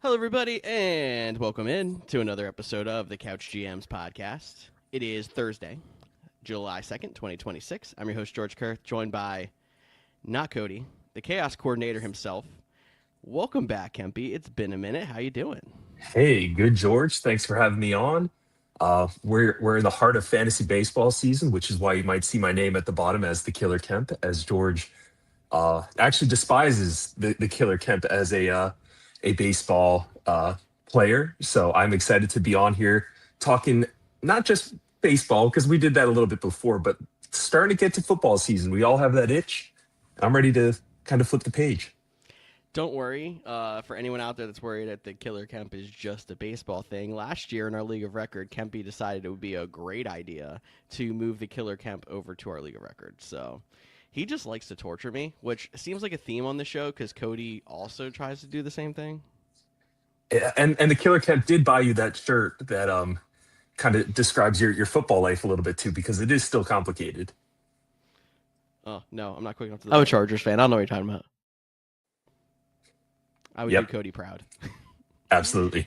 Hello, everybody, and welcome in to another episode of the Couch GMs Podcast. It is Thursday, July 2nd, 2026. I'm your host, George Kurth, joined by, not Cody, the Chaos Coordinator himself. Welcome back, Kempy. It's been a minute. How you doing? Hey, good George. Thanks for having me on. We're in the heart of fantasy baseball season, which is why you might see my name at the bottom as the Killer Kemp, as George actually despises the Killer Kemp as a baseball player. So I'm excited to be on here talking not just baseball because we did that a little bit before, but starting to get to football season. We all have that itch. I'm ready to kind of flip the page. Don't worry. For anyone out there that's worried that the Killer Kemp is just a baseball thing, last year in our League of Record, Kempy decided it would be a great idea to move the Killer Kemp over to our League of Record. So he just likes to torture me, which seems like a theme on the show because Cody also tries to do the same thing. And the Killer Kemp did buy you that shirt that kind of describes your football life a little bit too, because it is still complicated. Oh, no, I'm not quick enough to the I'm a Chargers fan. I don't know what you're talking about. I would do Yep, Cody proud. absolutely.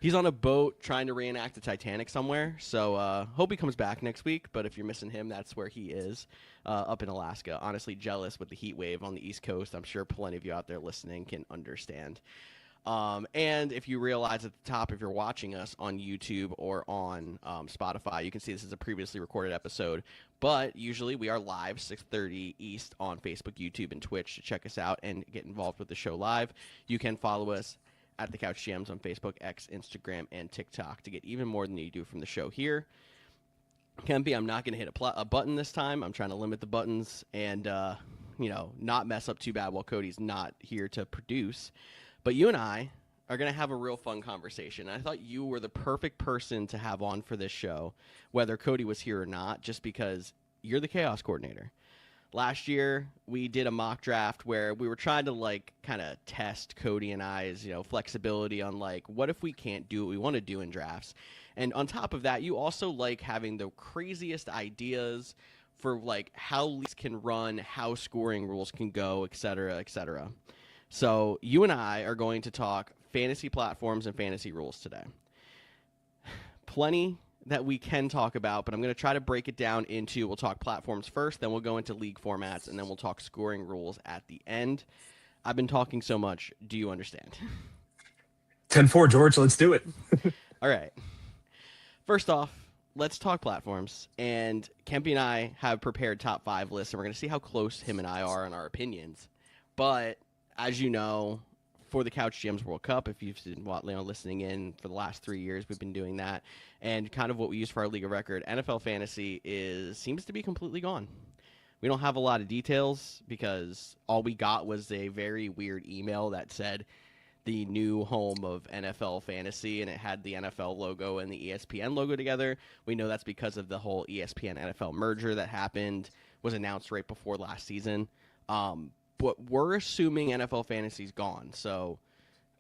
He's on a boat trying to reenact the Titanic somewhere, so hope he comes back next week. But if you're missing him, that's where he is, up in Alaska. Honestly, jealous with the heat wave on the East Coast. I'm sure plenty of you out there listening can understand. And if you realize at the top, if you're watching us on YouTube or on Spotify, you can see this is a previously recorded episode. But usually we are live 6:30 East on Facebook, YouTube, and Twitch to check us out and get involved with the show live. You can follow us at the Couch GMs on Facebook, X, Instagram, and TikTok to get even more than you do from the show here. Kempy, I'm not going to hit a button this time. I'm trying to limit the buttons and, not mess up too bad while Cody's not here to produce. But you and I are going to have a real fun conversation. I thought you were the perfect person to have on for this show, whether Cody was here or not, just because you're the chaos coordinator. Last year, we did a mock draft where we were trying to, kind of test Cody and I's, flexibility on, what if we can't do what we want to do in drafts? And on top of that, you also like having the craziest ideas for, how leagues can run, how scoring rules can go, et cetera, et cetera. So you and I are going to talk fantasy platforms and fantasy rules today. Plenty that we can talk about, but I'm going to try to break it down into, we'll talk platforms first, then we'll go into league formats, and then we'll talk scoring rules at the end. I've been talking so much. Do you understand? 10-4, George. Let's do it. All right. First off, let's talk platforms. And Kempy and I have prepared top 5 lists, and we're going to see how close him and I are on our opinions. But as you know, for the Couch GMs World Cup, if you've been listening in for the last 3 years, we've been doing that. And kind of what we use for our League of Record, NFL Fantasy seems to be completely gone. We don't have a lot of details because all we got was a very weird email that said the new home of NFL Fantasy, and it had the NFL logo and the ESPN logo together. We know that's because of the whole ESPN NFL merger that happened, was announced right before last season. But we're assuming NFL Fantasy's gone. So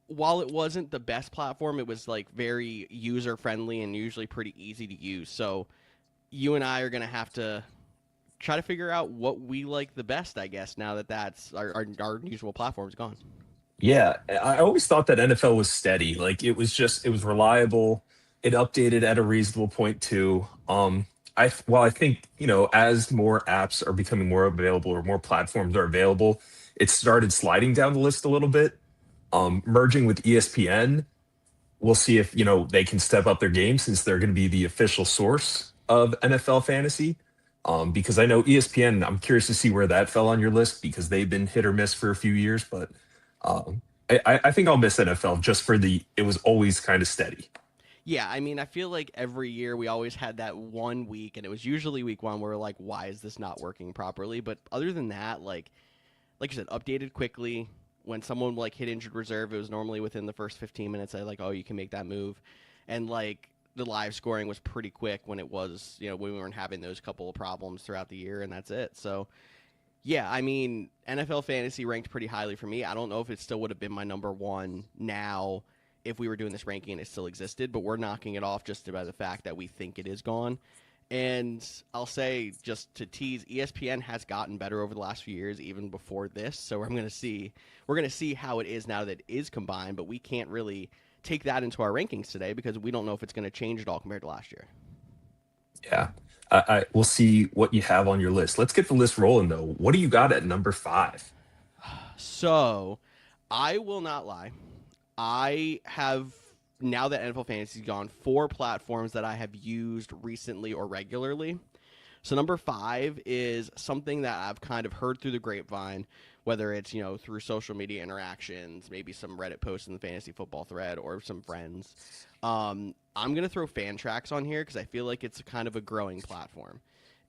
while it wasn't the best platform, it was very user friendly and usually pretty easy to use. So you and I are going to have to try to figure out what we like the best, I guess, now that that's our usual platform's gone. Yeah, I always thought that NFL was steady. It was reliable. It updated at a reasonable point too. I think, as more apps are becoming more available or more platforms are available, it started sliding down the list a little bit. Merging with ESPN, we'll see if, they can step up their game since they're going to be the official source of NFL fantasy. Because I know ESPN, I'm curious to see where that fell on your list because they've been hit or miss for a few years, but um, I think I'll miss NFL just for it was always kind of steady. Yeah, I mean, I feel like every year we always had that one week, and it was usually week one where we're like, why is this not working properly? But other than that, like you said, updated quickly. When someone hit injured reserve, it was normally within the first 15 minutes. Oh, you can make that move, and the live scoring was pretty quick when it was when we weren't having those couple of problems throughout the year, and that's it. So yeah, I mean, NFL fantasy ranked pretty highly for me. I don't know if it still would have been my number one now if we were doing this ranking and it still existed, but we're knocking it off just by the fact that we think it is gone. And I'll say, just to tease, ESPN has gotten better over the last few years, even before this. So we're gonna see how it is now that it is combined, but we can't really take that into our rankings today because we don't know if it's going to change at all compared to last year. Yeah. We'll see what you have on your list. Let's get the list rolling, though. What do you got at number 5? So, I will not lie. I have, now that NFL Fantasy's gone, 4 platforms that I have used recently or regularly. So number 5 is something that I've kind of heard through the grapevine, whether it's, through social media interactions, maybe some Reddit posts in the fantasy football thread or some friends. I'm going to throw Fantrax on here because I feel like it's kind of a growing platform.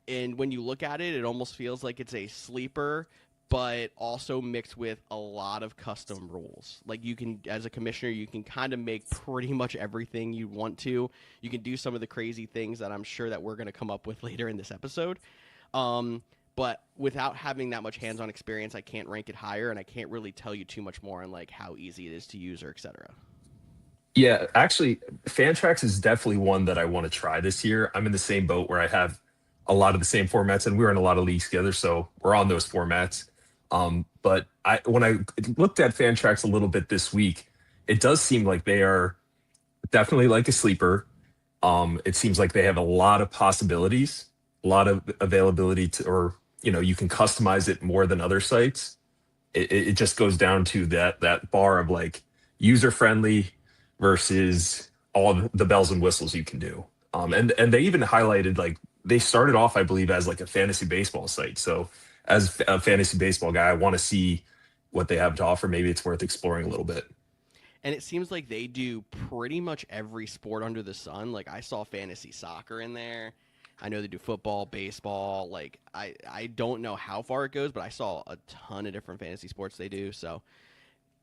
And when you look at it, it almost feels like it's a sleeper, but also mixed with a lot of custom rules. Like you can, as a commissioner, you can kind of make pretty much everything you want to. You can do some of the crazy things that I'm sure that we're going to come up with later in this episode. But without having that much hands-on experience, I can't rank it higher, and I can't really tell you too much more on like how easy it is to use or etc. Yeah, actually, Fantrax is definitely one that I want to try this year. I'm in the same boat where I have a lot of the same formats, and we're in a lot of leagues together, so we're on those formats. But when I looked at Fantrax a little bit this week, it does seem like they are definitely like a sleeper. It seems like they have a lot of possibilities, a lot of availability to, or you can customize it more than other sites. It just goes down to that bar of like user friendly versus all the bells and whistles you can do. And they even highlighted like they started off, I believe, as like a fantasy baseball site. So as a fantasy baseball guy, I want to see what they have to offer. Maybe it's worth exploring a little bit. And it seems like they do pretty much every sport under the sun. Like I saw fantasy soccer in there. I know they do football, baseball. Like I don't know how far it goes, but I saw a ton of different fantasy sports they do. So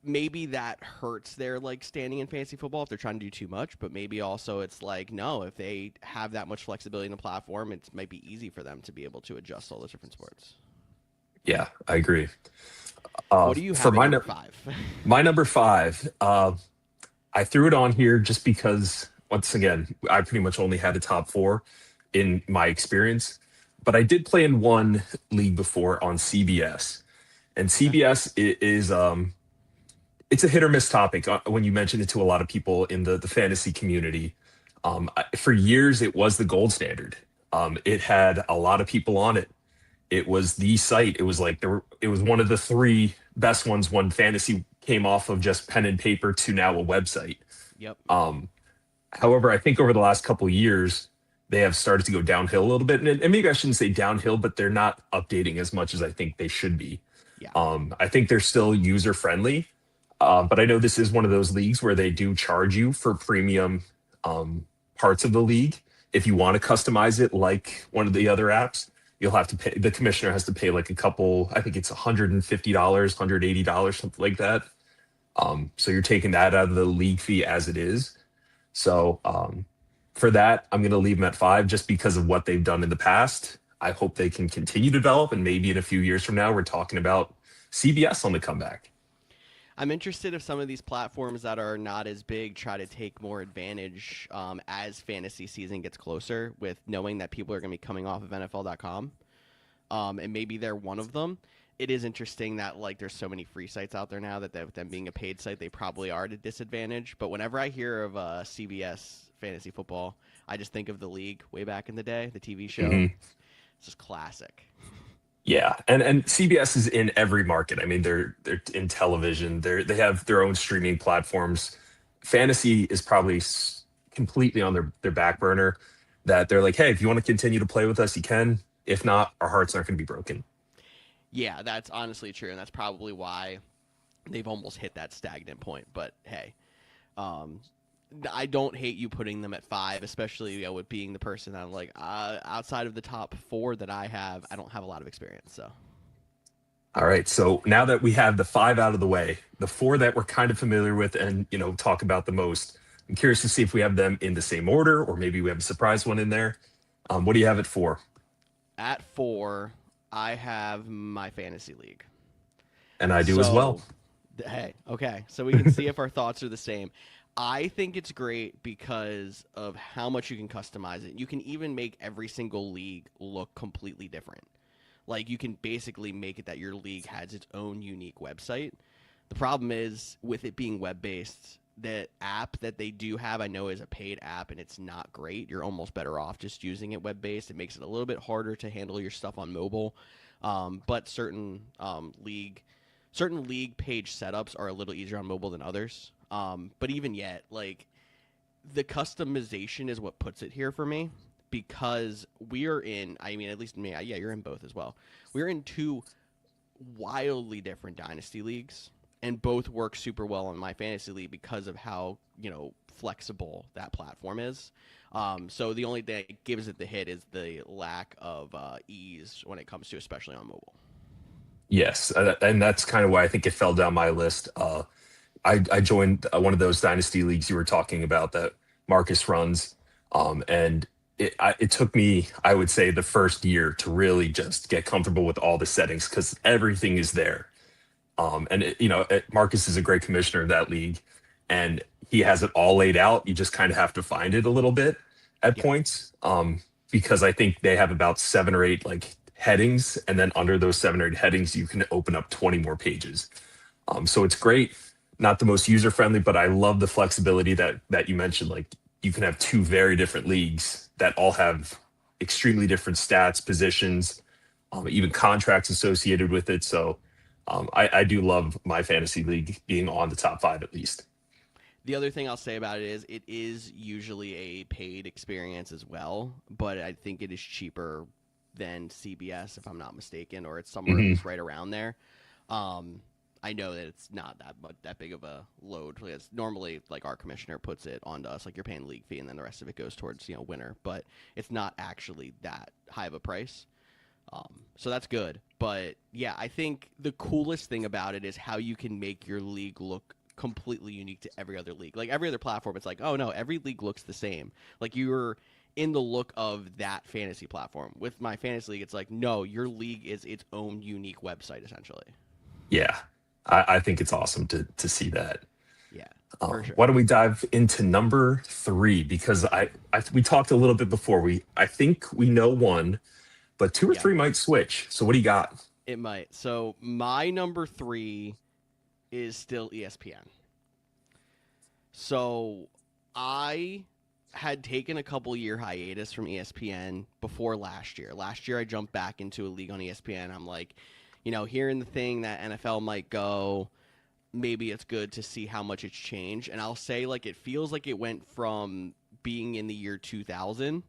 maybe that hurts their like standing in fantasy football if they're trying to do too much. But maybe also it's like no, if they have that much flexibility in the platform, it might be easy for them to be able to adjust all those different sports. Yeah, I agree. What do you have at number 5? My number 5, I threw it on here just because, once again, I pretty much only had a top 4 in my experience. But I did play in one league before on CBS. And CBS is it's a hit or miss topic when you mention it to a lot of people in the fantasy community. For years, it was the gold standard. It had a lot of people on it. It was the site. It was like it was one of the 3 best ones when fantasy came off of just pen and paper to now a website. Yep. However, I think over the last couple of years, they have started to go downhill a little bit. And maybe I shouldn't say downhill, but they're not updating as much as I think they should be. Yeah. I think they're still user friendly. But I know this is one of those leagues where they do charge you for premium parts of the league. If you want to customize it like one of the other apps, you'll have to pay. The commissioner has to pay like a couple, I think it's $150, $180, something like that. So you're taking that out of the league fee as it is. So for that, I'm going to leave them at 5 just because of what they've done in the past. I hope they can continue to develop, and maybe in a few years from now, we're talking about CBS on the comeback. I'm interested if some of these platforms that are not as big try to take more advantage as fantasy season gets closer, with knowing that people are going to be coming off of NFL.com, and maybe they're one of them. It is interesting that like there's so many free sites out there now that with them being a paid site, they probably are at a disadvantage. But whenever I hear of CBS fantasy football, I just think of The League way back in the day, the TV show. Mm-hmm. It's just classic. Yeah, and CBS is in every market. I mean, they're in television. They have their own streaming platforms. Fantasy is probably completely on their back burner. That they're like, hey, if you want to continue to play with us, you can. If not, our hearts aren't going to be broken. Yeah, that's honestly true, and that's probably why they've almost hit that stagnant point. But hey, I don't hate you putting them at 5, especially with being the person that I'm like outside of the top 4 that I have, I don't have a lot of experience. So, all right. So now that we have the 5 out of the way, the 4 that we're kind of familiar with and talk about the most, I'm curious to see if we have them in the same order or maybe we have a surprise one in there. What do you have at 4? At 4, I have MyFantasyLeague, and I do as well. Hey, okay, so we can see if our thoughts are the same. I think it's great because of how much you can customize it. You can even make every single league look completely different. Like, you can basically make it that your league has its own unique website. The problem is, with it being web-based, the app that they do have, I know, is a paid app, and it's not great. You're almost better off just using it web-based. It makes it a little bit harder to handle your stuff on mobile. But certain league page setups are a little easier on mobile than others. But even yet, like, the customization is what puts it here for me, because we are in, I mean, at least me, yeah, you're in both as well. We're in two wildly different Dynasty leagues, and both work super well on MyFantasyLeague because of how, flexible that platform is. So the only thing that gives it the hit is the lack of ease when it comes to, especially on mobile. Yes, and that's kind of why I think it fell down my list. I joined one of those Dynasty leagues you were talking about that Marcus runs, and it took me, I would say, the first year to really just get comfortable with all the settings because everything is there. Marcus is a great commissioner of that league, and he has it all laid out. You just kind of have to find it a little bit at points, because I think they have about 7 or 8 like headings, and then under those 7 or 8 headings, you can open up 20 more pages. So it's great. Not the most user friendly, but I love the flexibility that you mentioned. Like, you can have 2 very different leagues that all have extremely different stats, positions, even contracts associated with it. So I do love my fantasy league being on the top 5 at least. The other thing I'll say about it is usually a paid experience as well, but I think it is cheaper than CBS, if I'm not mistaken, or it's somewhere at least right around there. I know that it's not that big of a load, because normally, like, our commissioner puts it onto us, like, you're paying league fee and then the rest of it goes towards, winner, but it's not actually that high of a price. So that's good. But yeah, I think the coolest thing about it is how you can make your league look completely unique to every other league. Like, every other platform, it's like, oh no, every league looks the same. Like, you're in the look of that fantasy platform. With my fantasy league, it's like, no, your league is its own unique website, essentially. Yeah, I think it's awesome to see that. Yeah, for sure. Why don't we dive into number 3? Because we talked a little bit before. I think we know one, but 2 or 3 might switch. So what do you got? It might. So my number 3 is still ESPN. So I had taken a couple-year hiatus from ESPN before last year. Last year I jumped back into a league on ESPN. I'm like, hearing the thing that NFL might go, maybe it's good to see how much it's changed. And I'll say, like, it feels like it went from being in the year 2000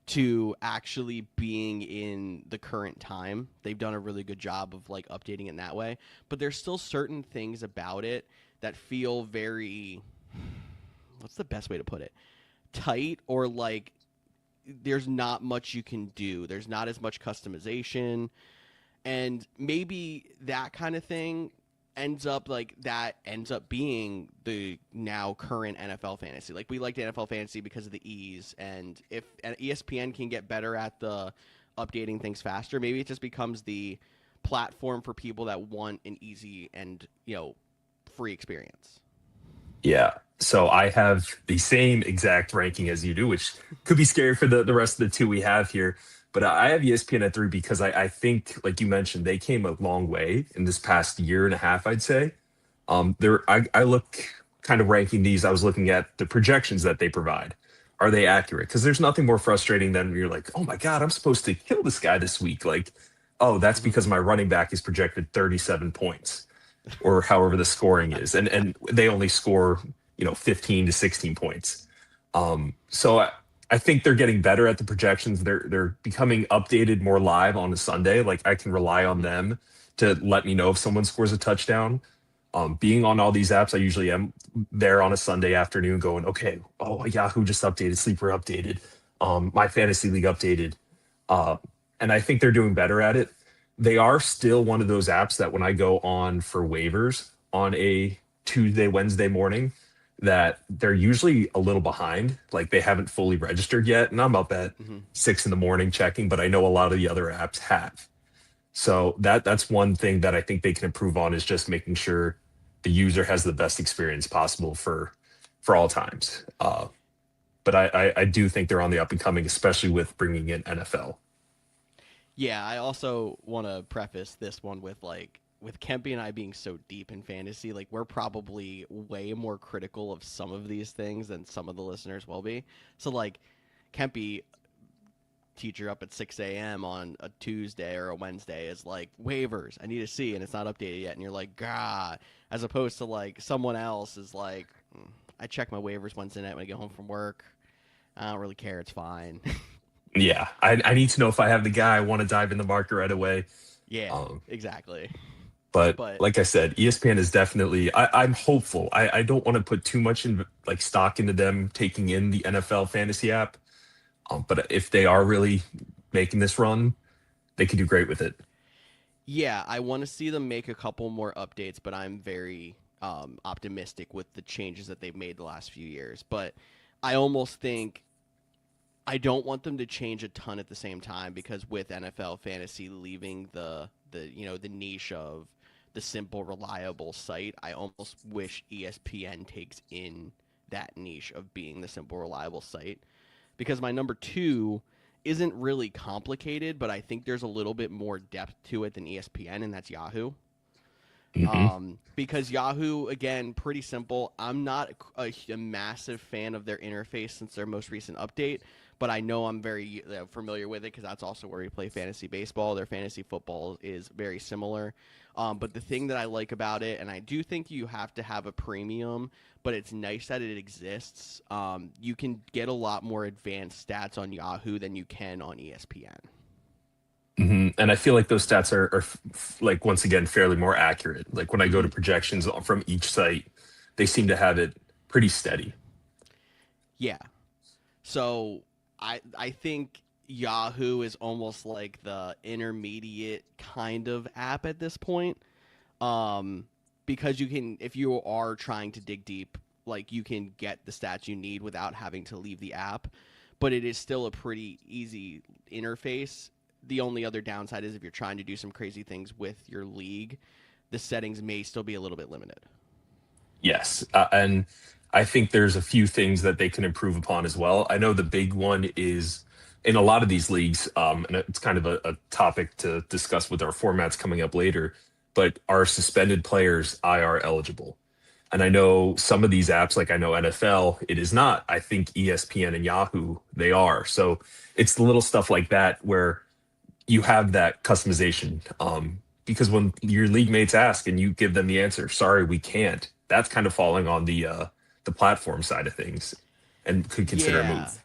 to actually being in the current time. They've done a really good job of, like, updating it in that way. But there's still certain things about it that feel very, what's the best way to put it? Tight, or like there's not much you can do. There's not as much customization. And maybe that kind of thing ends up being the now current NFL fantasy. Like, we liked NFL fantasy because of the ease, and if ESPN can get better at the updating things faster, maybe it just becomes the platform for people that want an easy and free experience. Yeah. So I have the same exact ranking as you do, which could be scary for the rest of the 2 we have here. But I have ESPN at 3 because I think, like you mentioned, they came a long way in this past year and a half, I'd say. I look kind of ranking these. I was looking at the projections that they provide. Are they accurate? Because there's nothing more frustrating than when you're like, oh my God, I'm supposed to kill this guy this week. Like, oh, that's because my running back is projected 37 points or however the scoring is. And they only score, 15 to 16 points. So I think they're getting better at the projections. They're becoming updated more live on a Sunday. Like, I can rely on them to let me know if someone scores a touchdown. Being on all these apps, I usually am there on a Sunday afternoon going, okay, oh, Yahoo just updated, Sleeper updated, my fantasy league updated. And I think they're doing better at it. They are still one of those apps that when I go on for waivers on a Tuesday, Wednesday morning, that they're usually a little behind. Like, they haven't fully registered yet. And I'm up at 6 a.m. checking, but I know a lot of the other apps have. So that's one thing that I think they can improve on, is just making sure the user has the best experience possible for for all times. But I do think they're on the up and coming, especially with bringing in NFL. Yeah, I also want to preface this one with with Kempy and I being so deep in fantasy, like we're probably way more critical of some of these things than some of the listeners will be. So like Kempy, teacher up at 6 a.m. on a Tuesday or a Wednesday, is like waivers I need to see, and it's not updated yet, and you're like, God, as opposed to like someone else is like, I check my waivers Wednesday night when I get home from work. I don't really care. It's fine. Yeah, I need to know if I have the guy. I want to dive in the market right away. Yeah, Um, exactly. but But like I said, ESPN is definitely. I'm hopeful. I don't want to put too much in like stock into them taking in the NFL fantasy app. But if they are really making this run, they could do great with it. yeah, I want to see them make a couple more updates, but I'm very optimistic with the changes that they've made the last few years. But I almost think I don't want them to change a ton at the same time, because with NFL fantasy leaving the niche of the simple reliable site, I almost wish ESPN takes in that niche of being the simple reliable site, because my number 2 isn't really complicated, but I think there's a little bit more depth to it than ESPN, and that's Yahoo. Hmm. Because Yahoo, again, pretty simple. I'm not a massive fan of their interface since their most recent update, but I know I'm very familiar with it because that's also where we play fantasy baseball. Their fantasy football is very similar. But the thing that I like about it, and I do think you have to have a premium, but it's nice that it exists. You can get a lot more advanced stats on Yahoo than you can on ESPN. And I feel like those stats are like once again fairly more accurate. Like when I go to Hmm. projections from each site, they seem to have it pretty steady. Yeah. So I think Yahoo is almost like the intermediate kind of app at this point. Um, because you can, if you are trying to dig deep, like you can get the stats you need without having to leave the app, but it is still a pretty easy interface. The only other downside is if you're trying to do some crazy things with your league, the settings may still be a little bit limited. Yes, and I think there's a few things that they can improve upon as well. I know the big one is in a lot of these leagues, and it's kind of a topic to discuss with our formats coming up later. But are suspended players IR eligible? And I know some of these apps, like I know NFL, it is not. I think ESPN and Yahoo, they are. So it's the little stuff like that where you have that customization. Because when your league mates ask and you give them the answer, sorry, we can't, that's kind of falling on the platform side of things and could consider a Yeah. move.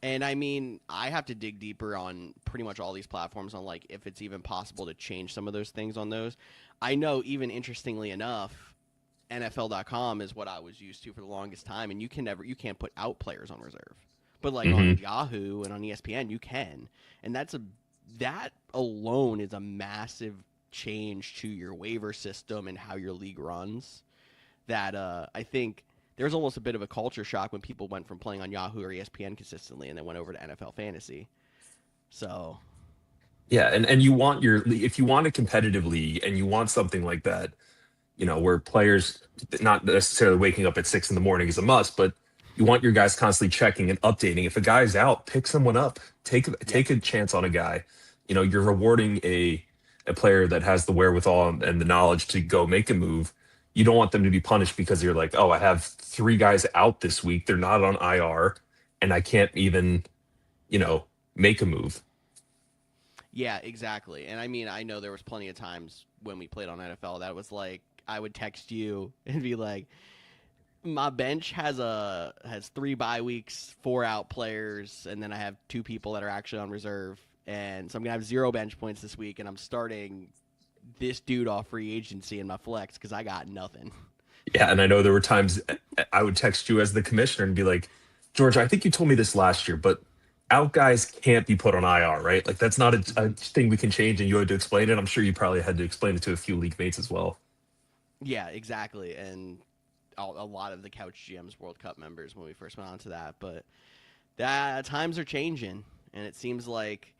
And I mean, I have to dig deeper on pretty much all these platforms on like if it's even possible to change some of those things on those. I know, even interestingly enough, NFL.com is what I was used to for the longest time, and you can't put out players on reserve. But like Hmm. on Yahoo and on ESPN, you can. And that alone is a massive change to your waiver system and how your league runs, that I think there's almost a bit of a culture shock when people went from playing on Yahoo or ESPN consistently and then went over to NFL fantasy. So, Yeah, and you want if you want a competitive league and you want something like that, where players not necessarily waking up at 6 in the morning is a must, but you want your guys constantly checking and updating. If a guy's out, pick someone up. yep. Take a chance on a guy. You're rewarding a player that has the wherewithal and the knowledge to go make a move. You don't want them to be punished because you're like, oh, I have 3 guys out this week. They're not on IR, and I can't even, you know, make a move. Yeah, exactly. And I mean, I know there was plenty of times when we played on NFL that was like I would text you and be like, my bench has 3 bye weeks, 4 out players, and then I have 2 people that are actually on reserve, and so I'm gonna have 0 bench points this week, and I'm starting this dude off free agency in my flex because I got nothing. Yeah, and I know there were times I would text you as the commissioner and be like, George, I think you told me this last year, but out guys can't be put on IR, right? Like that's not a thing we can change, and you had to explain it. I'm sure you probably had to explain it to a few league mates as well. Yeah, exactly, and a lot of the Couch GMs World Cup members when we first went on to that, but that times are changing, and it seems like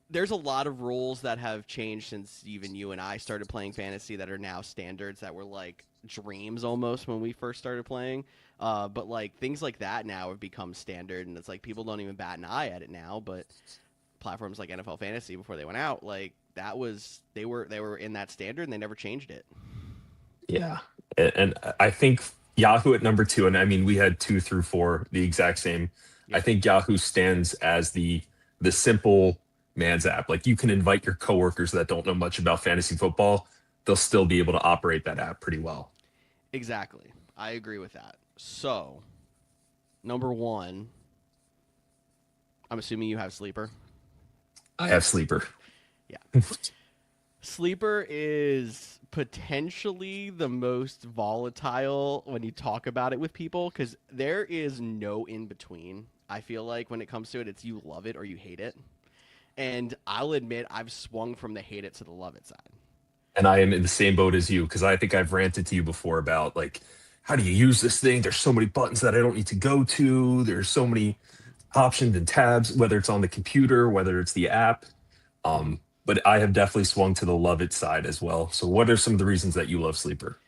there's a lot of rules that have changed since even you and I started playing fantasy that are now standards that were like dreams almost when we first started playing. But like things like that now have become standard, and it's like people don't even bat an eye at it now. But platforms like NFL Fantasy before they went out, like that was they were in that standard and they never changed it. Yeah. And I think Yahoo at number two, and I mean, we had 2 through 4, the exact same. I Yep. think Yahoo stands as the simple man's app. Like you can invite your coworkers that don't know much about fantasy football, they'll still be able to operate that app pretty well. Exactly. I agree with that. So, number one, I'm assuming you have Sleeper. I have Sleeper. Yeah. Sleeper is potentially the most volatile when you talk about it with people because there is no in between. I feel like when it comes to it, it's you love it or you hate it. And I'll admit, I've swung from the hate it to the love it side. And I am in the same boat as you because I think I've ranted to you before about like, how do you use this thing? There's so many buttons that I don't need to go to. There's so many options and tabs, whether it's on the computer, whether it's the app. But I have definitely swung to the love it side as well. So, what are some of the reasons that you love Sleeper?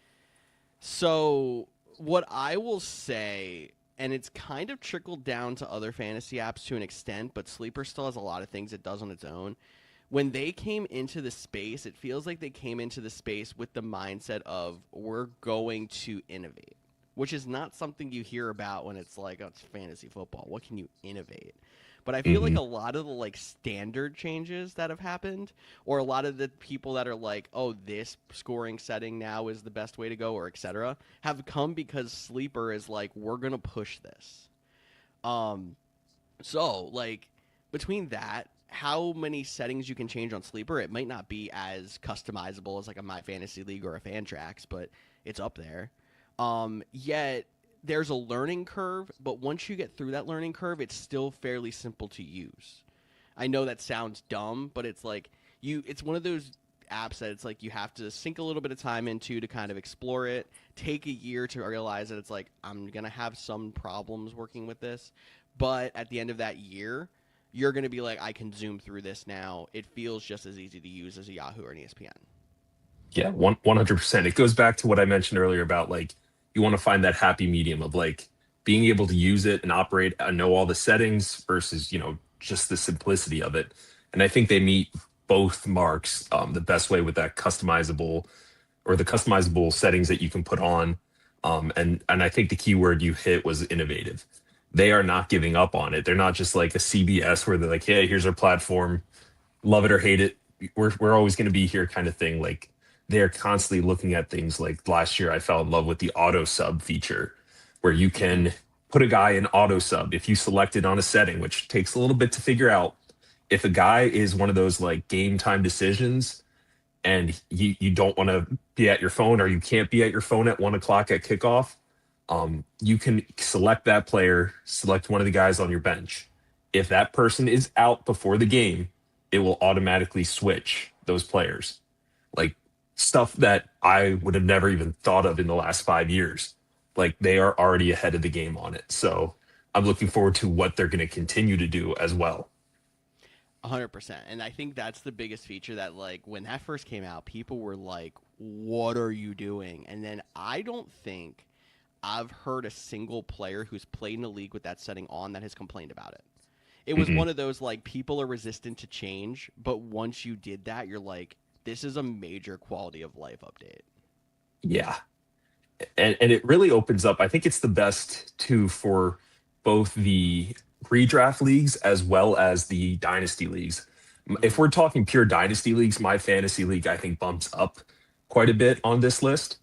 So, what I will say, and it's kind of trickled down to other fantasy apps to an extent, but Sleeper still has a lot of things it does on its own. When they came into the space, it feels like they came into the space with the mindset of we're going to innovate, which is not something you hear about when it's like, oh, it's fantasy football. What can you innovate? But I feel like Hmm. a lot of the like standard changes that have happened, or a lot of the people that are like, oh, this scoring setting now is the best way to go, or etc., have come because Sleeper is like, we're gonna push this. Um, so, like, between that, how many settings you can change on Sleeper, it might not be as customizable as like a MyFantasyLeague or a Fantrax, but it's up there. Yet there's a learning curve, but once you get through that learning curve, it's still fairly simple to use. I know that sounds dumb, but it's like it's one of those apps that it's like you have to sink a little bit of time into to kind of explore it, take a year to realize that it's like I'm going to have some problems working with this, but at the end of that year, you're going to be like I can zoom through this now. It feels just as easy to use as a Yahoo or an ESPN. Yeah, 100%. It goes back to what I mentioned earlier about like you want to find that happy medium of like being able to use it and operate and know all the settings versus, just the simplicity of it. And I think they meet both marks the best way with that customizable or the customizable settings that you can put on. And I think the key word you hit was innovative. They are not giving up on it. They're not just like a CBS where they're like, hey, here's our platform, love it or hate it, we're always going to be here kind of thing. Like they're constantly looking at things. Like last year I fell in love with the auto sub feature where you Mm-hmm. can put a guy in auto sub if you select it on a setting, which takes a little bit to figure out. If a guy is one of those like game time decisions and you don't want to be at your phone or you can't be at your phone at 1 o'clock at kickoff, you can select that player, select one of the guys on your bench. If that person is out before the game, it will automatically switch those players. Like stuff that I would have never even thought of in the last 5 years. Like they are already ahead of the game on it. So I'm looking forward to what they're going to continue to do as well. 100%. And I think that's the biggest feature that, like, when that first came out, people were like, what are you doing? And then I don't think I've heard a single player who's played in a league with that setting on that has complained about it. It was Mhm. one of those, like, people are resistant to change, but once you did that, you're like, this is a major quality of life update. Yeah. And it really opens up. I think it's the best too for both the redraft leagues as well as the dynasty leagues. If Hmm. we're talking pure dynasty leagues, my fantasy league I think bumps up quite a bit on this list.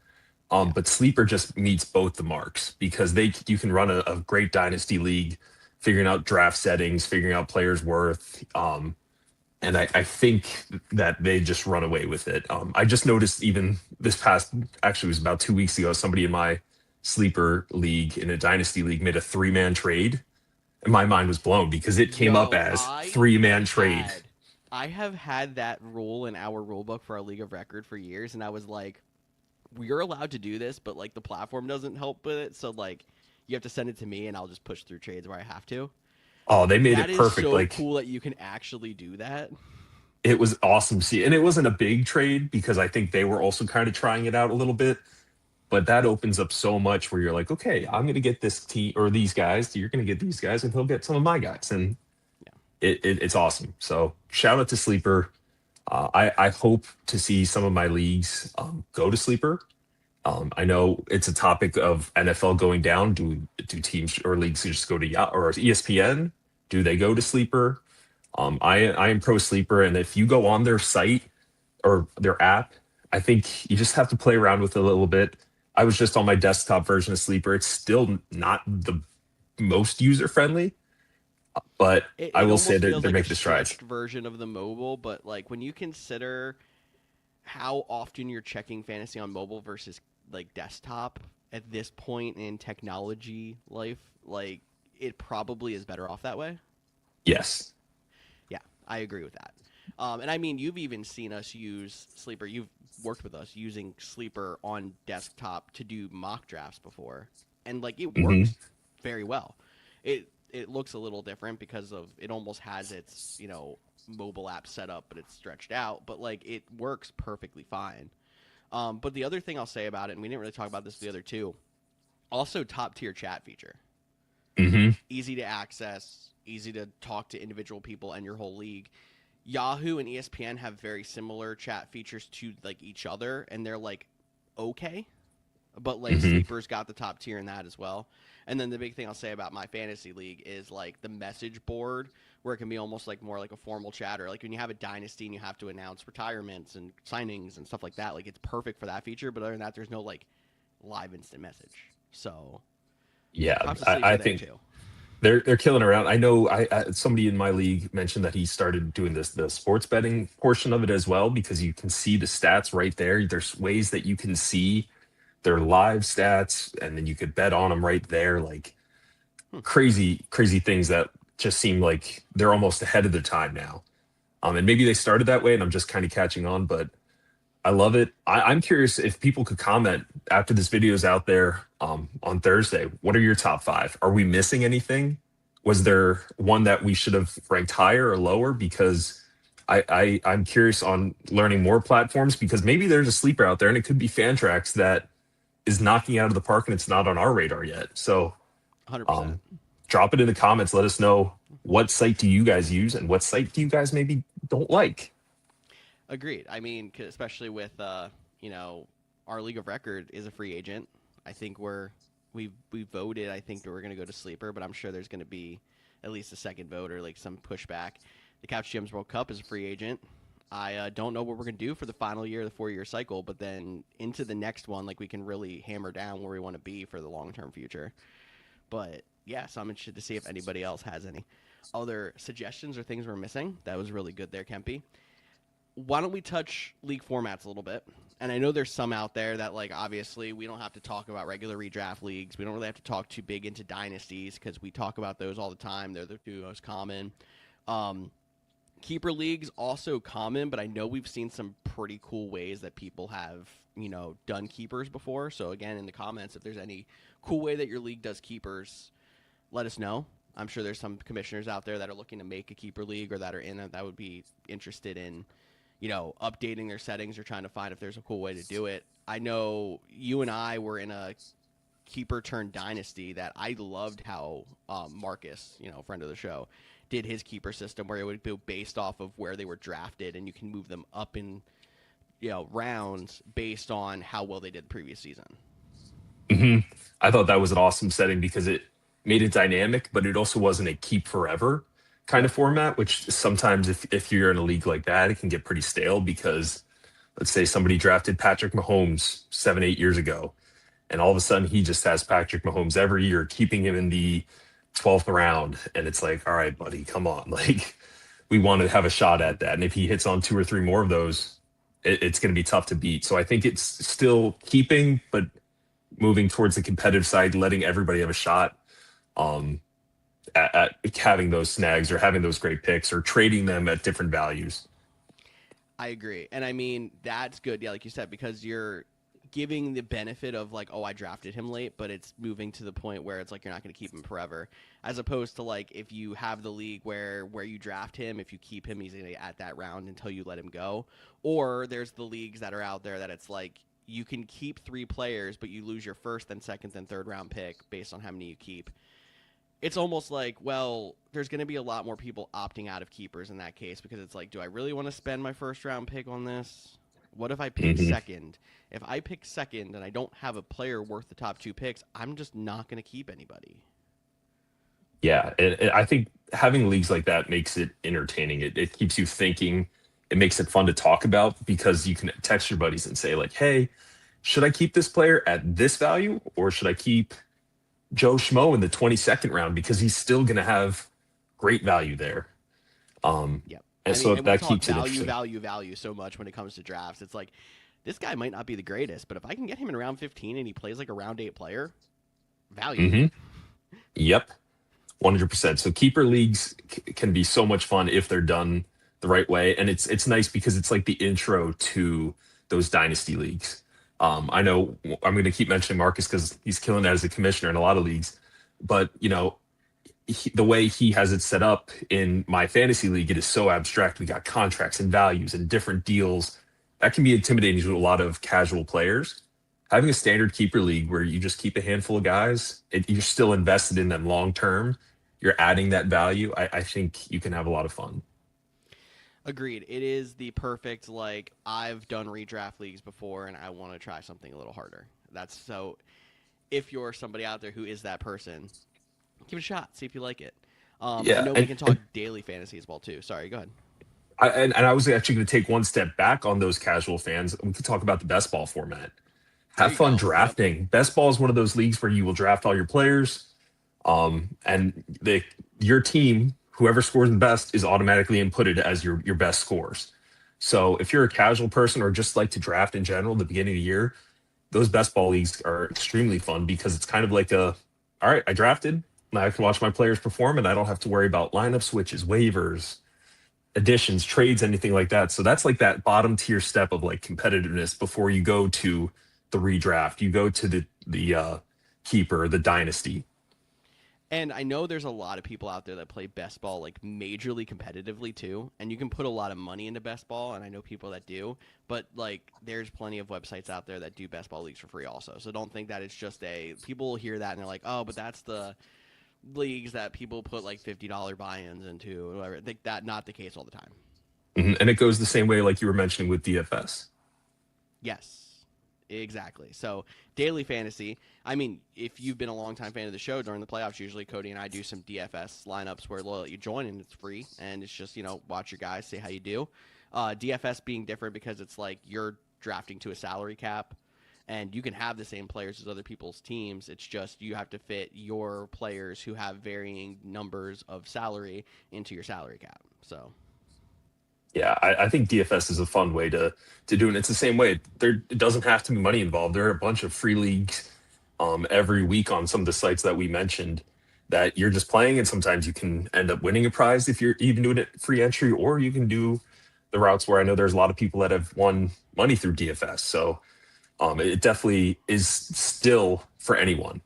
Yeah. But sleeper just meets both the marks because you can run a great dynasty league, figuring out draft settings, figuring out players worth. And I think that they just run away with it. I just noticed even this past, actually, it was about 2 weeks ago, somebody in my sleeper league, in a dynasty league, made a 3-man trade. And my mind was blown because it came up Yo, as 3-man trade. I have had that rule in our rule book for our league of record for years, and I was like, we're allowed to do this, but like the platform doesn't help with it. So like you have to send it to me and I'll just push through trades where I have to. Oh, they made That it is perfect. so Like cool that you can actually do that. it was awesome to see. And it wasn't a big trade because I think they were also kind of trying it out a little bit. But that opens up so much where you're like, okay, I'm gonna get this team or these guys, you're gonna get these guys, and he'll get some of my guys, and Yeah. it's awesome. So shout out to Sleeper. I hope to see some of my leagues go to Sleeper. I know it's a topic of NFL going down. Do teams or leagues just go to Yahoo or ESPN? Do they go to Sleeper? I am pro Sleeper, and if you go on their site or their app, I think you just have to play around with it a little bit. I was just on my desktop version of Sleeper. It's still not the most user friendly, but I It will say almost that feels they're like a making the strides. stretched version of the mobile, but like when you consider how often you're checking fantasy on mobile versus like desktop at this point in technology life, like it probably is better off that way. Yes. Yeah, I agree with that. And I mean, you've even seen us use Sleeper. You've worked with us using Sleeper on desktop to do mock drafts before, and like it Hmm. works very well. It looks a little different because of it almost has its mobile app set up, but it's stretched out. But like it works perfectly fine. But the other thing I'll say about it, and we didn't really talk about this the other two, also top tier chat feature, Hmm. easy to access, easy to talk to individual people and your whole league. Yahoo and ESPN have very similar chat features to like each other, and they're like okay, but like Hmm. Sleeper's got the top tier in that as well. And then the big thing I'll say about my fantasy league is like the message board where it can be almost like more like a formal chat, or like when you have a dynasty and you have to announce retirements and signings and stuff like that. Like it's perfect for that feature, but other than that, there's no like live instant message. So Yeah, props to I Sleeper there think too. they're killing around. I know somebody in my league mentioned that he started doing the sports betting portion of it as well because you can see the stats right there. There's ways that you can see their live stats and then you could bet on them right there. Like Hmm. crazy things that just seem like they're almost ahead of their time now. And maybe they started that way and I'm just kind of catching on, but I love it. I'm curious if people could comment after this video is out there on Thursday. What are your top five? Are we missing anything? Was there one that we should have ranked higher or lower? Because I'm curious on learning more platforms because maybe there's a sleeper out there and it could be Fantrax that is knocking it out of the park and it's not on our radar yet. So 100%. um, drop it in the comments. Let us know what site do you guys use and what site do you guys maybe don't like. Agreed. I mean, especially with our league of record is a free agent. I think we voted. I think that we're going to go to Sleeper, but I'm sure there's going to be at least a second vote or like some pushback. The Couch GMs World Cup is a free agent. I don't know what we're going to do for the final year of the 4-year cycle, but then into the next one, like we can really hammer down where we want to be for the long term future. But yeah, so I'm interested to see if anybody else has any other suggestions or things we're missing. That was really good there, Kempy. Why don't we touch league formats a little bit? And I know there's some out there that, like, obviously we don't have to talk about regular redraft leagues. We don't really have to talk too big into dynasties because we talk about those all the time. They're the two most common. Um, Keeper leagues also common, but I know we've seen some pretty cool ways that people have, done keepers before. So again, in the comments, if there's any cool way that your league does keepers, let us know. I'm sure there's some commissioners out there that are looking to make a keeper league or that are in it that would be interested in updating their settings or trying to find if there's a cool way to do it. I know you and I were in a keeper turned dynasty that I loved how Marcus, friend of the show, did his keeper system where it would be based off of where they were drafted and you can move them up in rounds based on how well they did the previous season. Hmm. I thought that was an awesome setting because it made it dynamic, but it also wasn't a keep forever kind Yep. of format, which sometimes if you're in a league like that, it can get pretty stale because let's say somebody drafted Patrick Mahomes 7, 8 years ago, and all of a sudden he just has Patrick Mahomes every year, keeping him in the 12th round. And it's like, all right, buddy, come on. Like we want to have a shot at that. And if he hits on two or three more of those, it's going to be tough to beat. So I think it's still keeping, but moving towards the competitive side, letting everybody have a shot um, at having those snags or having those great picks or trading them at different values. I agree. And I mean, that's good. Yeah, like you said, because you're giving the benefit of like, oh, I drafted him late, but it's moving to the point where it's like you're not going to keep him forever. As opposed to like if you have the league where you draft him, if you keep him, he's going to be at that round until you let him go. Or there's the leagues that are out there that it's like you can keep 3 players, but you lose your first, then second, then third round pick based on how many you keep. It's almost like, well, there's going to be a lot more people opting out of keepers in that case because it's like, do I really want to spend my first round pick on this? What if I pick second? If I pick second and I don't have a player worth the top 2 picks, I'm just not going to keep anybody. Yeah, and I think having leagues like that makes it entertaining. It keeps you thinking. It makes it fun to talk about because you can text your buddies and say like, "Hey, should I keep this player at this value or should I keep Joe Schmo in the 22nd round because he's still going to have great value there." Yep. And so we that talk keeps it value, interesting. value so much when it comes to drafts. It's like, this guy might not be the greatest, but if I can get him in round 15 and he plays like a round 8 player, value. Yep. 100%. So keeper leagues can be so much fun if they're done the right way, and it's nice because it's like the intro to those dynasty leagues. I know I'm going to keep mentioning Marcus because he's killing it as a commissioner in a lot of leagues, but the way he has it set up in my fantasy league, it is so abstract. We got contracts and values and different deals that can be intimidating to a lot of casual players. Having a standard keeper league where you just keep a handful of guys, you're still invested in them long term. You're adding that value. I think you can have a lot of fun. Agreed. It is the perfect, like, I've done redraft leagues before and I want to try something a little harder. That's so, if you're somebody out there who is that person, give it a shot. See if you like it. I know we can talk daily fantasy as well, too. Sorry, go ahead. I was actually going to take one step back on those casual fans. We could talk about the best ball format. Have fun drafting. Yep. Best ball is one of those leagues where you will draft all your players, and your team, whoever scores the best, is automatically inputted as your best scores. So if you're a casual person or just like to draft in general at the beginning of the year, those best ball leagues are extremely fun because it's kind of like all right, I drafted, now I can watch my players perform, and I don't have to worry about lineup switches, waivers, additions, trades, anything like that. So that's like that bottom tier step of like competitiveness before you go to the redraft. You go to the keeper, the dynasty. And I know there's a lot of people out there that play best ball like majorly competitively too, and you can put a lot of money into best ball, and I know people that do, but like there's plenty of websites out there that do best ball leagues for free also. So don't think that it's just people hear that and they're like, "Oh, but that's the leagues that people put like $50 buy-ins into," or whatever. I think that not the case all the time. And it goes the same way like you were mentioning with DFS. Yes. Exactly. So daily fantasy. I mean, if you've been a long-time fan of the show during the playoffs, usually Cody and I do some DFS lineups where you join and it's free, and it's just watch your guys, see how you do. DFS being different because it's like you're drafting to a salary cap, and you can have the same players as other people's teams. It's just you have to fit your players who have varying numbers of salary into your salary cap. So. Yeah, I think DFS is a fun way to do it. It's the same way. It doesn't have to be money involved. There are a bunch of free leagues every week on some of the sites that we mentioned that you're just playing, and sometimes you can end up winning a prize if you're even doing it free entry, or you can do the routes where I know there's a lot of people that have won money through DFS. So it definitely is still for anyone.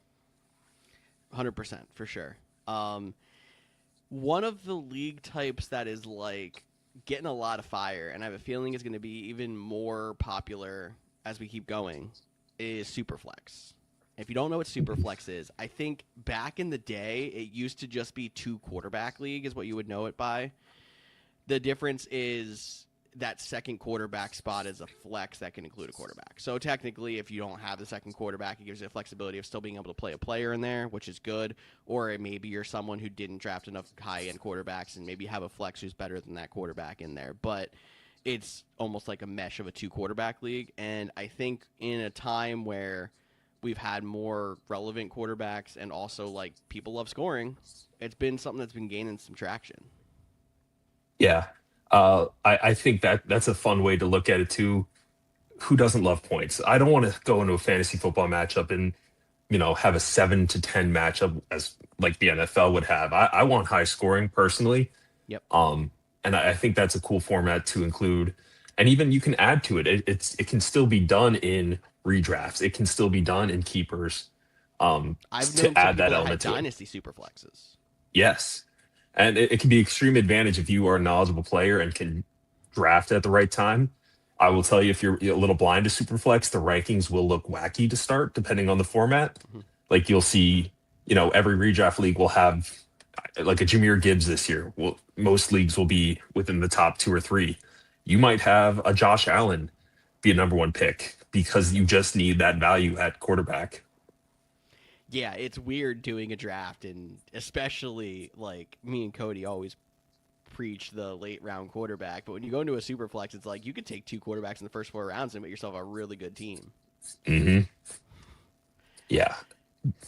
100% for sure. One of the league types that is like getting a lot of fire, and I have a feeling is going to be even more popular as we keep going, is Superflex. If you don't know what Superflex is, I think back in the day, it used to just be 2 quarterback league is what you would know it by. The difference is that second quarterback spot is a flex that can include a quarterback. So technically, if you don't have the second quarterback, it gives you the flexibility of still being able to play a player in there, which is good. Or maybe you're someone who didn't draft enough high-end quarterbacks and maybe have a flex who's better than that quarterback in there. But it's almost like a mesh of a 2 quarterback league. And I think in a time where we've had more relevant quarterbacks and also like people love scoring, it's been something that's been gaining some traction. Yeah. I think that's a fun way to look at it too. Who doesn't love points? I don't want to go into a fantasy football matchup and have a 7-10 matchup as like the NFL would have. I want high scoring personally. Yep. And I think that's a cool format to include. And even you can add to it. It can still be done in redrafts. It can still be done in keepers. I've known to add that that element had to dynasty superflexes. Yes. And it can be extreme advantage if you are a knowledgeable player and can draft at the right time. I will tell you, if you're a little blind to Superflex, the rankings will look wacky to start, depending on the format. Mhm. Like you'll see, every redraft league will have like a Jameer Gibbs this year. Well, most leagues will be within the top two or three. You might have a Josh Allen be a number one pick because you just need that value at quarterback. Yeah, it's weird doing a draft, and especially like me and Cody always preach the late round quarterback. But when you go into a super flex, it's like you could take two quarterbacks in the first 4 rounds and make yourself a really good team. Hmm. Yeah.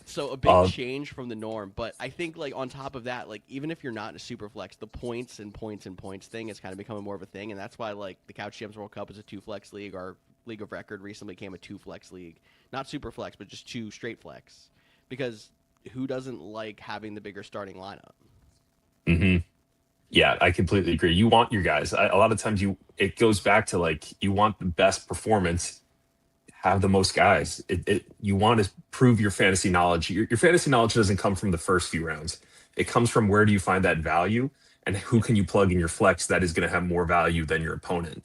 So a big change from the norm. But I think like on top of that, like even if you're not in a super flex, the points and points and points thing is kind of becoming more of a thing. And that's why like the Couch GMs World Cup is a 2 flex league. Our league of record recently became a 2 flex league. Not super flex, but just 2 straight flex. Because who doesn't like having the bigger starting lineup? Hmm. Yeah, I completely agree. You want your guys. A lot of times it goes back to like you want the best performance, have the most guys. You want to prove your fantasy knowledge. Your fantasy knowledge doesn't come from the first few rounds. It comes from where do you find that value and who can you plug in your flex that is going to have more value than your opponent.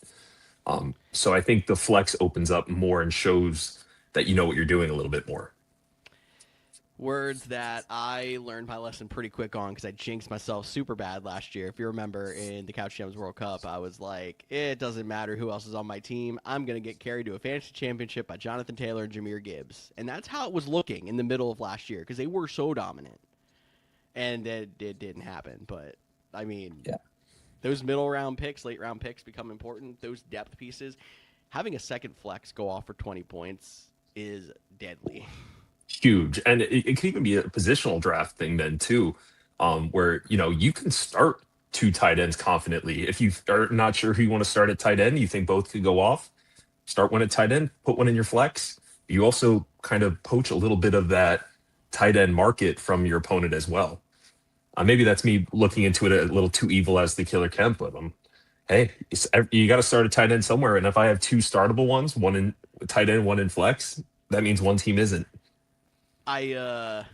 So I think the flex opens up more and shows that you know what you're doing a little bit more. Words that I learned my lesson pretty quick on because I jinxed myself super bad last year. If you remember in the Couch GMs World Cup, I was like, it doesn't matter who else is on my team. I'm going to get carried to a fantasy championship by Jonathan Taylor and Jameer Gibbs. And that's how it was looking in the middle of last year because they were so dominant. And it didn't happen. But, I mean, Yeah. Those middle round picks, late round picks become important. Those depth pieces. Having a second flex go off for 20 points is deadly. Huge. And it can even be a positional draft thing then too, where you can start two tight ends confidently. If you are not sure who you want to start at tight end, you think both could go off, start one at tight end, put one in your flex. You also kind of poach a little bit of that tight end market from your opponent as well. Maybe that's me looking into it a little too evil as the killer Kemp, but hey, you got to start a tight end somewhere. And if I have two startable ones, one in tight end, one in flex, that means one team isn't. I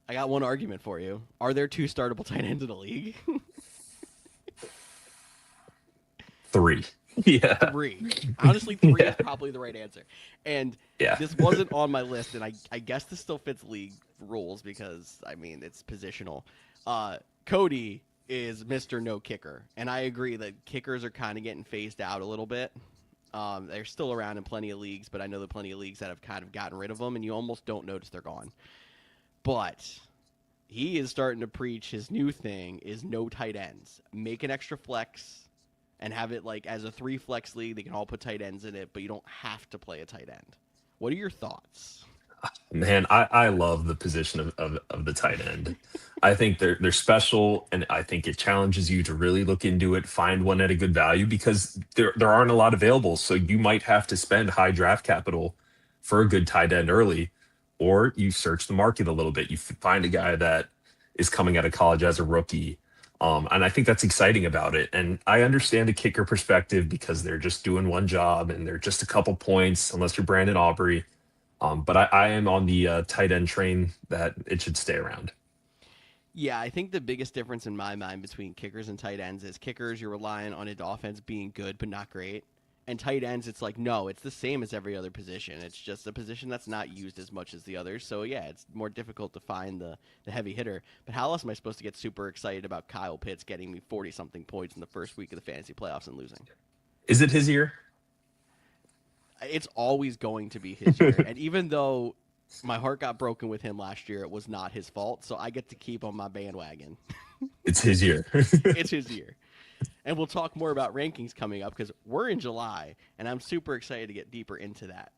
got one argument for you. Are there 2 startable tight ends in the league? 3. Yeah. 3. Honestly, 3 is probably the right answer. And Yeah. this wasn't on my list, and I guess this still fits league rules because, I mean, it's positional. Cody is Mr. No Kicker, and I agree that kickers are kind of getting phased out a little bit. They're still around in plenty of leagues, but I know there are plenty of leagues that have kind of gotten rid of them, and you almost don't notice they're gone. But he is starting to preach his new thing is no tight ends. Make an extra flex and have it like as a 3 flex league. They can all put tight ends in it, but you don't have to play a tight end. What are your thoughts? Man, I love the position of the tight end. I think they're special, and I think it challenges you to really look into it, find one at a good value because there aren't a lot available. So you might have to spend high draft capital for a good tight end early, or you search the market a little bit. You find a guy that is coming out of college as a rookie. And I think that's exciting about it. And I understand a kicker perspective because they're just doing one job and they're just a couple points, unless you're Brandon Aubrey. But I am on the tight end train that it should stay around. Yeah, I think the biggest difference in my mind between kickers and tight ends is kickers, you're relying on an offense being good but not great. And tight ends, it's like, no, it's the same as every other position. It's just a position that's not used as much as the others. So, yeah, it's more difficult to find the heavy hitter. But how else am I supposed to get super excited about Kyle Pitts getting me 40-something points in the first week of the fantasy playoffs and losing? Is it his year? It's always going to be his year. And even though my heart got broken with him last year, it was not his fault. So I get to keep on my bandwagon. It's his year. It's his year. And we'll talk more about rankings coming up because we're in July, and I'm super excited to get deeper into that.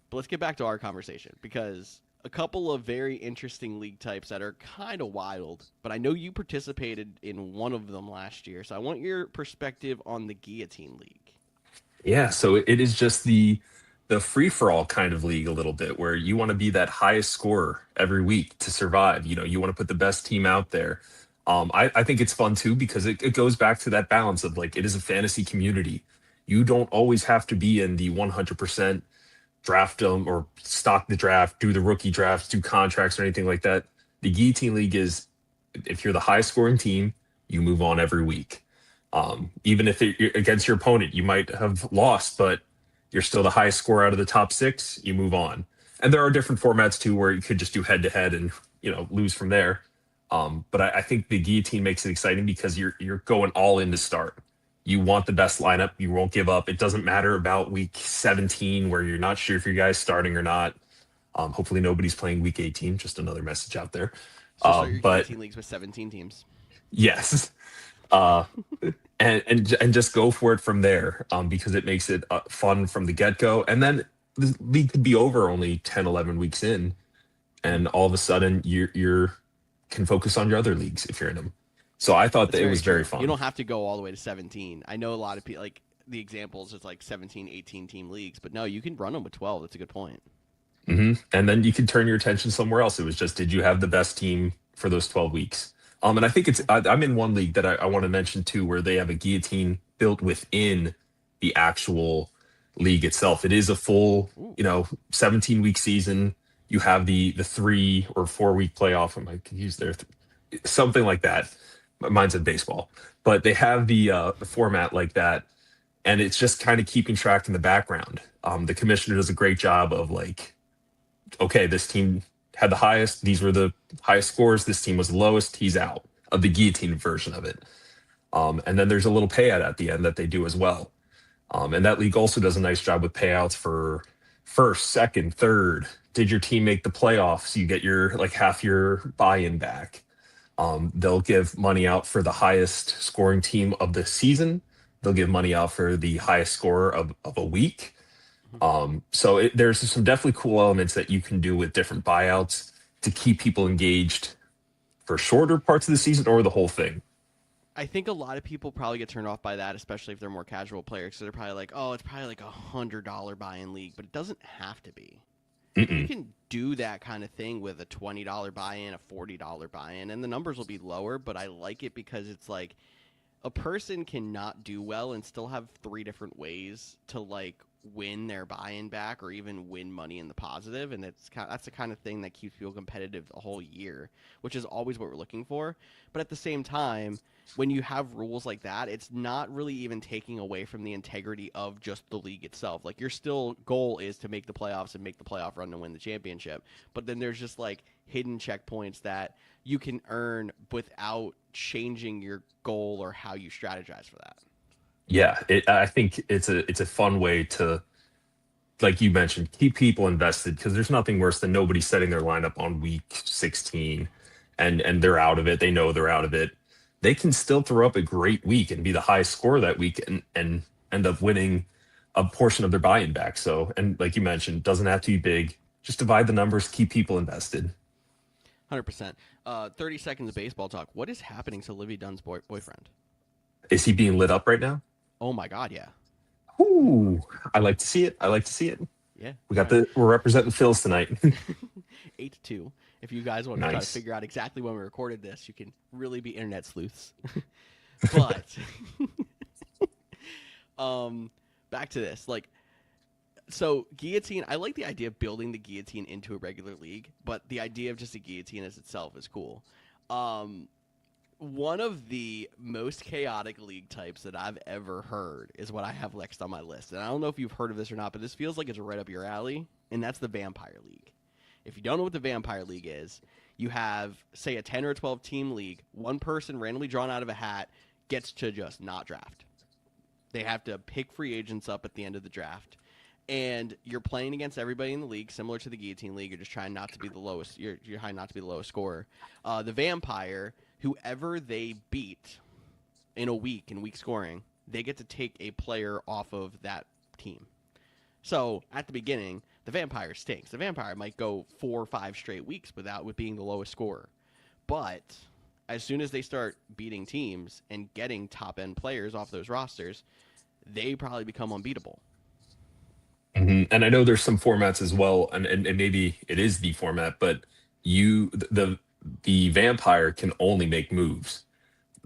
But let's get back to our conversation because a couple of very interesting league types that are kind of wild, but I know you participated in one of them last year. So I want your perspective on the Guillotine League. Yeah, so it is just the free-for-all kind of league a little bit where you want to be that highest scorer every week to survive. You want to put the best team out there. I think it's fun too because it goes back to that balance of like it is a fantasy community. You don't always have to be in the 100% draft them or stock the draft, do the rookie drafts, do contracts or anything like that. The Guillotine League is if you're the highest scoring team, you move on every week. Even if you're against your opponent, you might have lost, but You're still the highest score out of the top 6, you move on. And there are different formats too where you could just do head to head and lose from there. But I think the guillotine makes it exciting because you're going all in to start. You want the best lineup. You won't give up. It doesn't matter about week 17 where you're not sure if your guy's starting or not. Hopefully nobody's playing week 18. Just another message out there. So start your But guillotine leagues with 17 teams. yes, uh, and just go for it from there, because it makes it fun from the get go. And then the league could be over only 10, 11 weeks in, and all of a sudden you're can focus on your other leagues if you're in them. So I thought That's that it was very true. fun. You don't have to go all the way to 17. I know a lot of people, like the examples, it's like 17, 18 team leagues, but no, you can run them with 12. That's a good point. And then you can turn your attention somewhere else. It was just, did you have the best team for those 12 weeks? And I think I'm in one league that I want to mention too, where they have a guillotine built within the actual league itself. It is a full, 17-week season. You have the 3 or 4 week playoff. I might use there, something like that. Mine's in baseball, but they have the format like that, and it's just kind of keeping track in the background. The commissioner does a great job of like, okay, this team had the highest. These were the highest scores. This team was the lowest. He's out of the guillotine version of it. And then there's a little payout at the end that they do as well. And that league also does a nice job with payouts for first, second, third. Did your team make the playoffs? You get your like half your buy-in back. They'll give money out for the highest scoring team of the season. They'll give money out for the highest scorer of a week. So there's some definitely cool elements that you can do with different buyouts to keep people engaged for shorter parts of the season or the whole thing. I think a lot of people probably get turned off by that, especially if they're more casual players. So they're probably like, oh, it's probably like $100 buy-in league, but it doesn't have to be. Mm-mm. You can do that kind of thing with a $20 buy-in, a $40 buy-in, and the numbers will be lower, but I like it because it's like a person cannot do well and still have 3 different ways to like win their buy-in back or even win money in the positive, and that's the kind of thing that keeps people competitive the whole year, which is always what we're looking for. But at the same time, when you have rules like that, it's not really even taking away from the integrity of just the league itself. Like your still goal is to make the playoffs and make the playoff run to win the championship, but then there's just like hidden checkpoints that you can earn without changing your goal or how you strategize for that. Yeah, I think it's a fun way to, like you mentioned, keep people invested, because there's nothing worse than nobody setting their lineup on week 16 and they're out of it. They know they're out of it. They can still throw up a great week and be the highest scorer that week and end up winning a portion of their buy-in back. So, and like you mentioned, doesn't have to be big. Just divide the numbers, keep people invested. 100%. 30 seconds of baseball talk. What is happening to Livy Dunn's boyfriend? Is he being lit up right now? Oh my God, yeah. Ooh, I like to see it. Yeah. We're representing Phils tonight. 8-2. If you guys want to try to figure out exactly when we recorded this, you can really be internet sleuths. But back to this. So guillotine, I like the idea of building the guillotine into a regular league, but the idea of just a guillotine as itself is cool. One of the most chaotic league types that I've ever heard is what I have next on my list. And I don't know if you've heard of this or not, but this feels like it's right up your alley, and that's the Vampire League. If you don't know what the Vampire League is, you have, say, a 10 or 12 team league. One person randomly drawn out of a hat gets to just not draft. They have to pick free agents up at the end of the draft. And you're playing against everybody in the league, similar to the Guillotine League. You're just trying not to be the lowest. You're trying not to be the lowest scorer. The Vampire, whoever they beat in a week in week scoring, they get to take a player off of that team. So at the beginning, the Vampire stinks. The Vampire might go 4 or 5 straight weeks with being the lowest scorer. But as soon as they start beating teams and getting top end players off those rosters, they probably become unbeatable. Mm-hmm. And I know there's some formats as well, and maybe it is the format, but the Vampire can only make moves.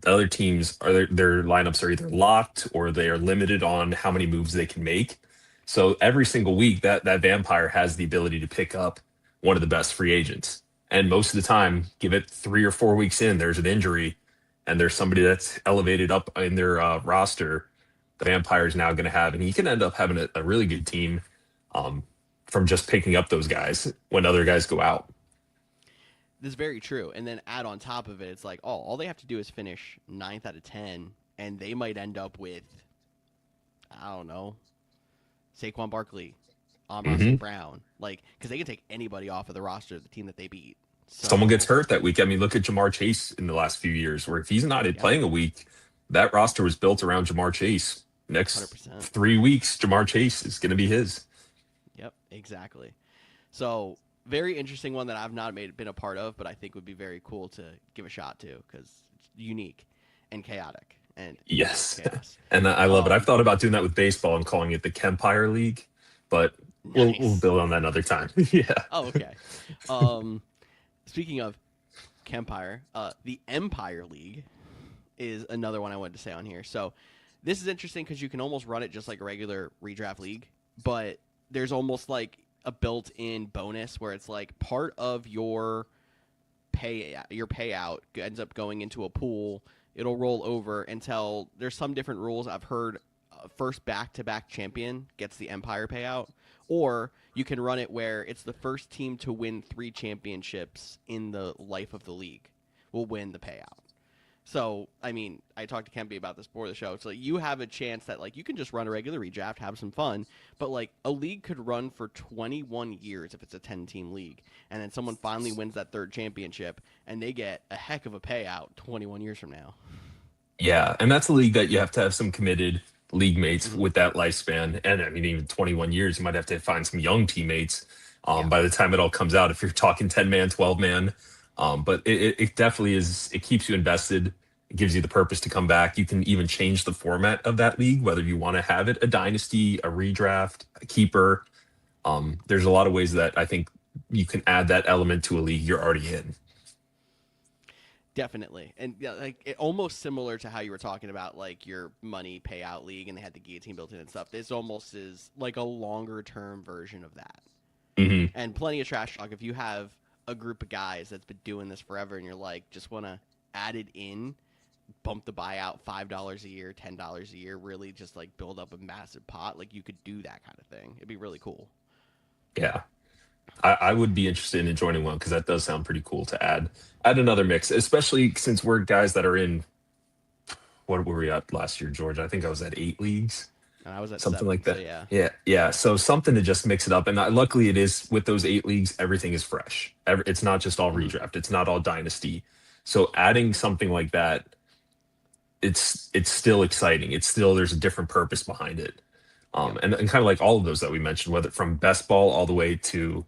The other teams their lineups are either locked or they are limited on how many moves they can make. So every single week that Vampire has the ability to pick up one of the best free agents. And most of the time, give it 3 or 4 weeks in, there's an injury and there's somebody that's elevated up in their roster the Vampire is now going to have, and he can end up having a really good team um, from just picking up those guys when other guys go out. This is very true. And then add on top of it, it's like, oh, all they have to do is finish 9th out of 10, and they might end up with, I don't know, Saquon Barkley, Amon Hmm. St. Brown. Like, because they can take anybody off of the roster of the team that they beat. Someone gets So, hurt that week. I mean, look at Jamar Chase in the last few years, where if he's not yep, playing a week, that roster was built around Jamar Chase. Next 100%. 3 weeks, Jamar Chase is going to be his. Yep, exactly. So, very interesting one that I've not been a part of, but I think would be very cool to give a shot to because it's unique and chaotic and Yes. chaos. And I love it. I've Um, thought about doing that with baseball and calling it the Kempire League, but we'll nice. build on that another time. Yeah. Oh, okay. Um, Speaking of Kempire, the Empire League is another one I wanted to say on here. So this is interesting because you can almost run it just like a regular redraft league, but there's almost like a built-in bonus where it's like part of your payout ends up going into a pool. It'll roll over until there's some different rules. I've heard first back-to-back champion gets the Empire payout, or you can run it where it's the first team to win 3 championships in the life of the league will win the payout. So, I mean, I talked to Kempy about this before the show. So, like, you have a chance that, like, you can just run a regular redraft, have some fun, but, like, a league could run for 21 years if it's a 10-team league, and then someone finally wins that 3rd championship, and they get a heck of a payout 21 years from now. Yeah. And that's a league that you have to have some committed league mates Mm-hmm. with that lifespan. And I mean, even 21 years, you might have to find some young teammates Yeah. by the time it all comes out, if you're talking 10 man, 12 man. But it definitely is, it keeps you invested. It gives you the purpose to come back. You can even change the format of that league, whether you want to have it a dynasty, a redraft, a keeper. There's a lot of ways that I think you can add that element to a league you're already in. Definitely. And yeah, like it almost similar to how you were talking about like your money payout league and they had the guillotine built in and stuff. This almost is like a longer term version of that. Hmm. And plenty of trash talk. If you have a group of guys that's been doing this forever and you're like, just want to add it in, bump the buyout $5 a year, $10 a year, really just like build up a massive pot, like you could do that kind of thing. It'd be really cool. Yeah. I would be interested in joining one because that does sound pretty cool to add another mix, especially since we're guys that are in, what were we at last year, George? I think I was at 8 leagues, And I was at something like 7, so that. yeah. Yeah, yeah. So something to just mix it up, and luckily it is with those 8 leagues. Everything is fresh. It's not just all Mm-hmm. redraft. It's not all dynasty. So adding something like that, it's still exciting. It's still, there's a different purpose behind it. Yep. And kind of like all of those that we mentioned, whether from best ball all the way to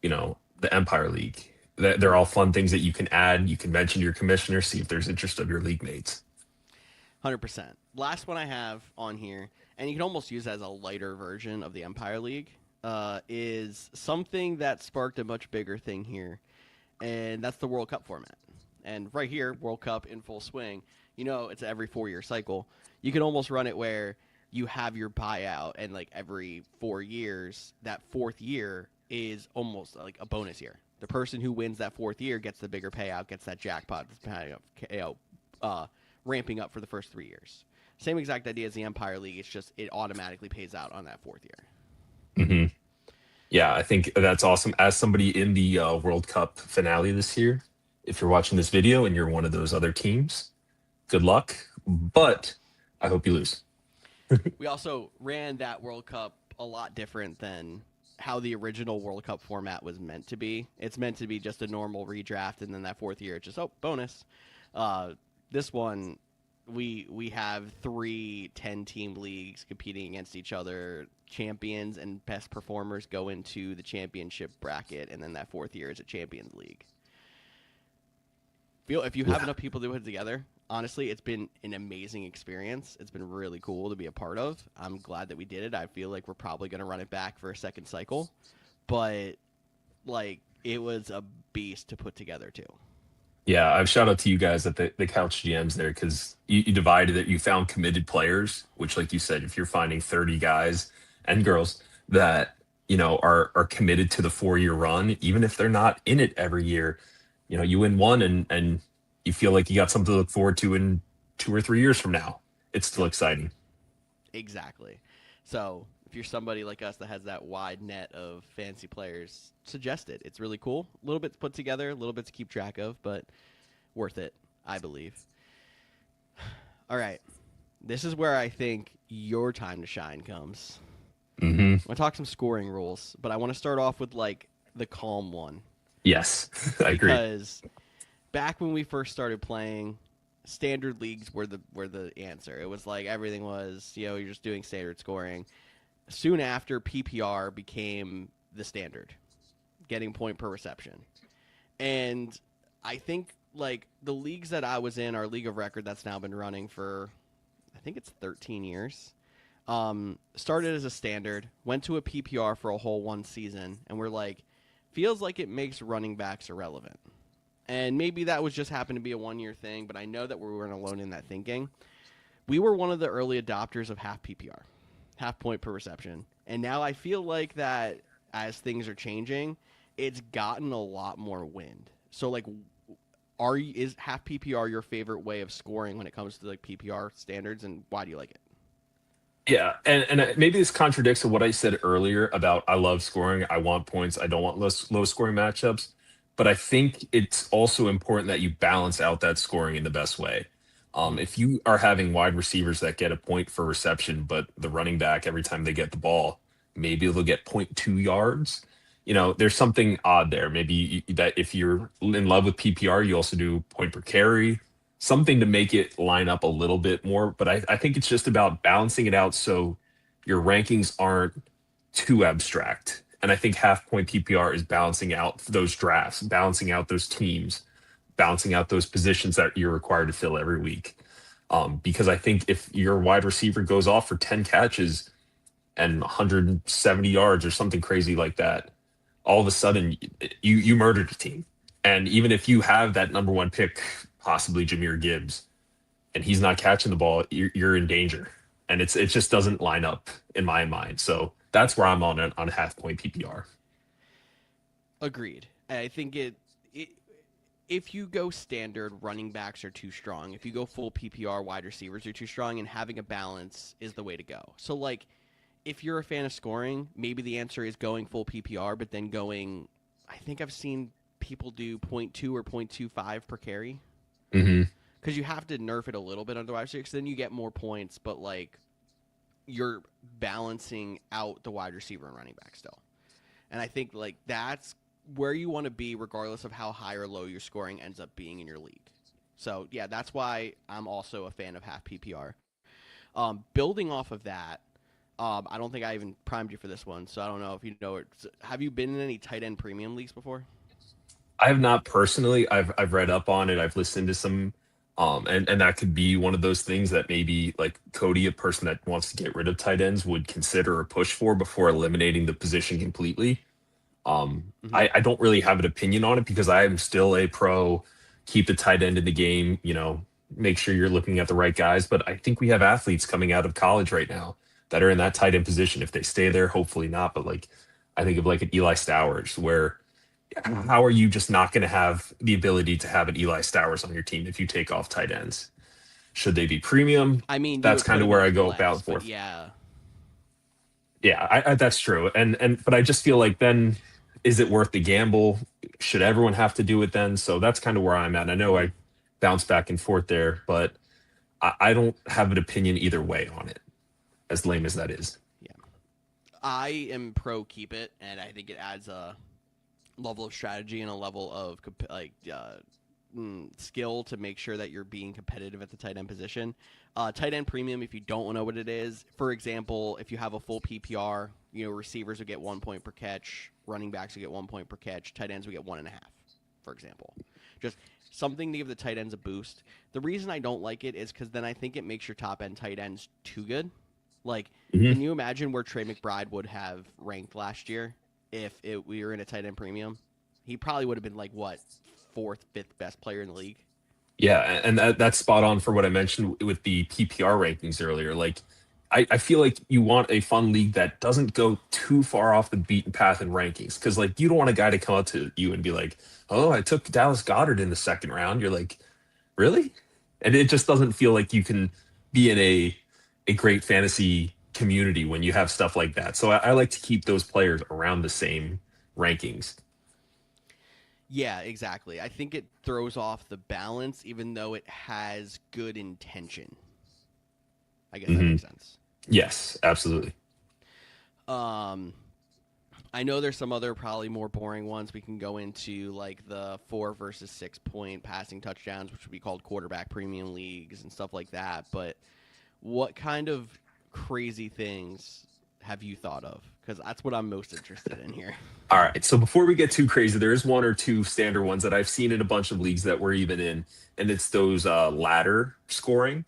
the Empire League. They're all fun things that you can add. You can mention to your commissioner, see if there's interest of your league mates. 100%. Last one I have on here, and you can almost use it as a lighter version of the Empire League, is something that sparked a much bigger thing here, and that's the World Cup format. And right here, World Cup in full swing. It's every 4-year cycle. You can almost run it where you have your buyout, and like every 4 years, that 4th year is almost like a bonus year. The person who wins that 4th year gets the bigger payout, gets that jackpot that's ramping up for the first 3 years. Same exact idea as the Empire League. It's just it automatically pays out on that 4th year. Hmm. Yeah, I think that's awesome. As somebody in the World Cup finale this year, if you're watching this video and you're one of those other teams, good luck. But I hope you lose. We also ran that World Cup a lot different than how the original World Cup format was meant to be. It's meant to be just a normal redraft, and then that 4th year, it's just bonus. This one, we have 3 10-team leagues competing against each other. Champions and best performers go into the championship bracket, and then that 4th year is a Champions League. If you have Yeah. enough people to put it together, honestly, it's been an amazing experience. It's been really cool to be a part of. I'm glad that we did it. I feel like we're probably going to run it back for a second cycle, but like it was a beast to put together too. Yeah, I've shout out to you guys at the Couch GMs there because you divided it. You found committed players, which, like you said, if you're finding 30 guys and girls that are committed to the 4-year run, even if they're not in it every year, you win one and you feel like you got something to look forward to in 2 or 3 years from now. It's still Yep. exciting. Exactly. So if you're somebody like us that has that wide net of fancy players, suggest it. It's really cool. A little bit to put together, a little bit to keep track of, but worth it, I believe. All right. This is where I think your time to shine comes. Mm-hmm. I'm going to talk some scoring rules, but I want to start off with like the calm one. Yes, I agree. Because back when we first started playing, standard leagues were the answer. It was like everything was, you're just doing standard scoring. Soon after, PPR became the standard, getting point per reception. And I think like the leagues that I was in, our league of record that's now been running for, I think it's 13 years. Started as a standard, went to a PPR for a whole one season, and we're like, feels like it makes running backs irrelevant. And maybe that was just happened to be a one-year thing, but I know that we weren't alone in that thinking. We were one of the early adopters of half PPR, half point per reception. And now I feel like that as things are changing, it's gotten a lot more wind. So like, is half PPR your favorite way of scoring when it comes to like PPR standards, and why do you like it? Yeah, and maybe this contradicts to what I said earlier about I love scoring, I want points, I don't want low scoring matchups. But I think it's also important that you balance out that scoring in the best way. If you are having wide receivers that get a point for reception, but the running back every time they get the ball, maybe they'll get zero point 0.2 yards. There's something odd there. Maybe that if you're in love with PPR, you also do point per carry, something to make it line up a little bit more. But I think it's just about balancing it out so your rankings aren't too abstract. And I think half point PPR is balancing out those drafts, balancing out those teams, balancing out those positions that you're required to fill every week. Because I think if your wide receiver goes off for 10 catches and 170 yards or something crazy like that, all of a sudden you murdered a team. And even if you have that number one pick, possibly Jahmyr Gibbs, and he's not catching the ball, you're in danger. And it just doesn't line up in my mind. So that's where I'm on half point PPR. Agreed. I think if you go standard, running backs are too strong. If you go full PPR, wide receivers are too strong, and having a balance is the way to go. So, like, if you're a fan of scoring, maybe the answer is going full PPR, but then going, I think I've seen people do 0.2 or 0.25 per carry. Mm-hmm. Because you have to nerf it a little bit under wide receiver, then you get more points, but, like, you're balancing out the wide receiver and running back still. And I think, like, that's where you want to be regardless of how high or low your scoring ends up being in your league. So, yeah, that's why I'm also a fan of half PPR. Building off of that, I don't think I even primed you for this one, so I don't know if you know it. Have you been in any tight end premium leagues before? I have not personally. I've read up on it. I've listened to some, and that could be one of those things that maybe like Cody, a person that wants to get rid of tight ends, would consider or push for before eliminating the position completely. I don't really have an opinion on it because I am still a pro. Keep the tight end in the game. Make sure you're looking at the right guys. But I think we have athletes coming out of college right now that are in that tight end position. If they stay there, hopefully not. But like, I think of like an Eli Stowers, where how are you just not going to have the ability to have an Eli Stowers on your team if you take off tight ends? Should they be premium? I mean, that's kind of where I go flex, about for. Yeah, I that's true. But I just feel like then, is it worth the gamble? Should everyone have to do it then? So that's kind of where I'm at. I know I bounce back and forth there, but I don't have an opinion either way on it, as lame as that is. Yeah, I am pro keep it, and I think it adds a level of strategy and a level of skill to make sure that you're being competitive at the tight end position. Tight end premium, if you don't know what it is, for example, if you have a full PPR, receivers would get 1 point per catch, running backs would get 1 point per catch, tight ends would get 1.5, for example. Just something to give the tight ends a boost. The reason I don't like it is because then I think it makes your top end tight ends too good. Like, can you imagine where Trey McBride would have ranked last year if we were in a tight end premium? He probably would have been like, what, 4th, 5th best player in the league? Yeah, and that's spot on for what I mentioned with the PPR rankings earlier. Like, I feel like you want a fun league that doesn't go too far off the beaten path in rankings. Because, like, you don't want a guy to come up to you and be like, oh, I took Dallas Goedert in the 2nd round. You're like, really? And it just doesn't feel like you can be in a a great fantasy community when you have stuff like that. So I like to keep those players around the same rankings. Yeah, exactly. I think it throws off the balance, even though it has good intention. I guess that Hmm. makes sense. Yes, absolutely. Um, I know there's some other probably more boring ones we can go into, like the 4 versus 6 point passing touchdowns, which would be called quarterback premium leagues and stuff like that. But what kind of crazy things have you thought of? Because that's what I'm most interested in here. All right. So before we get too crazy, there is one or two standard ones that I've seen in a bunch of leagues that we're even in, and it's those ladder scoring,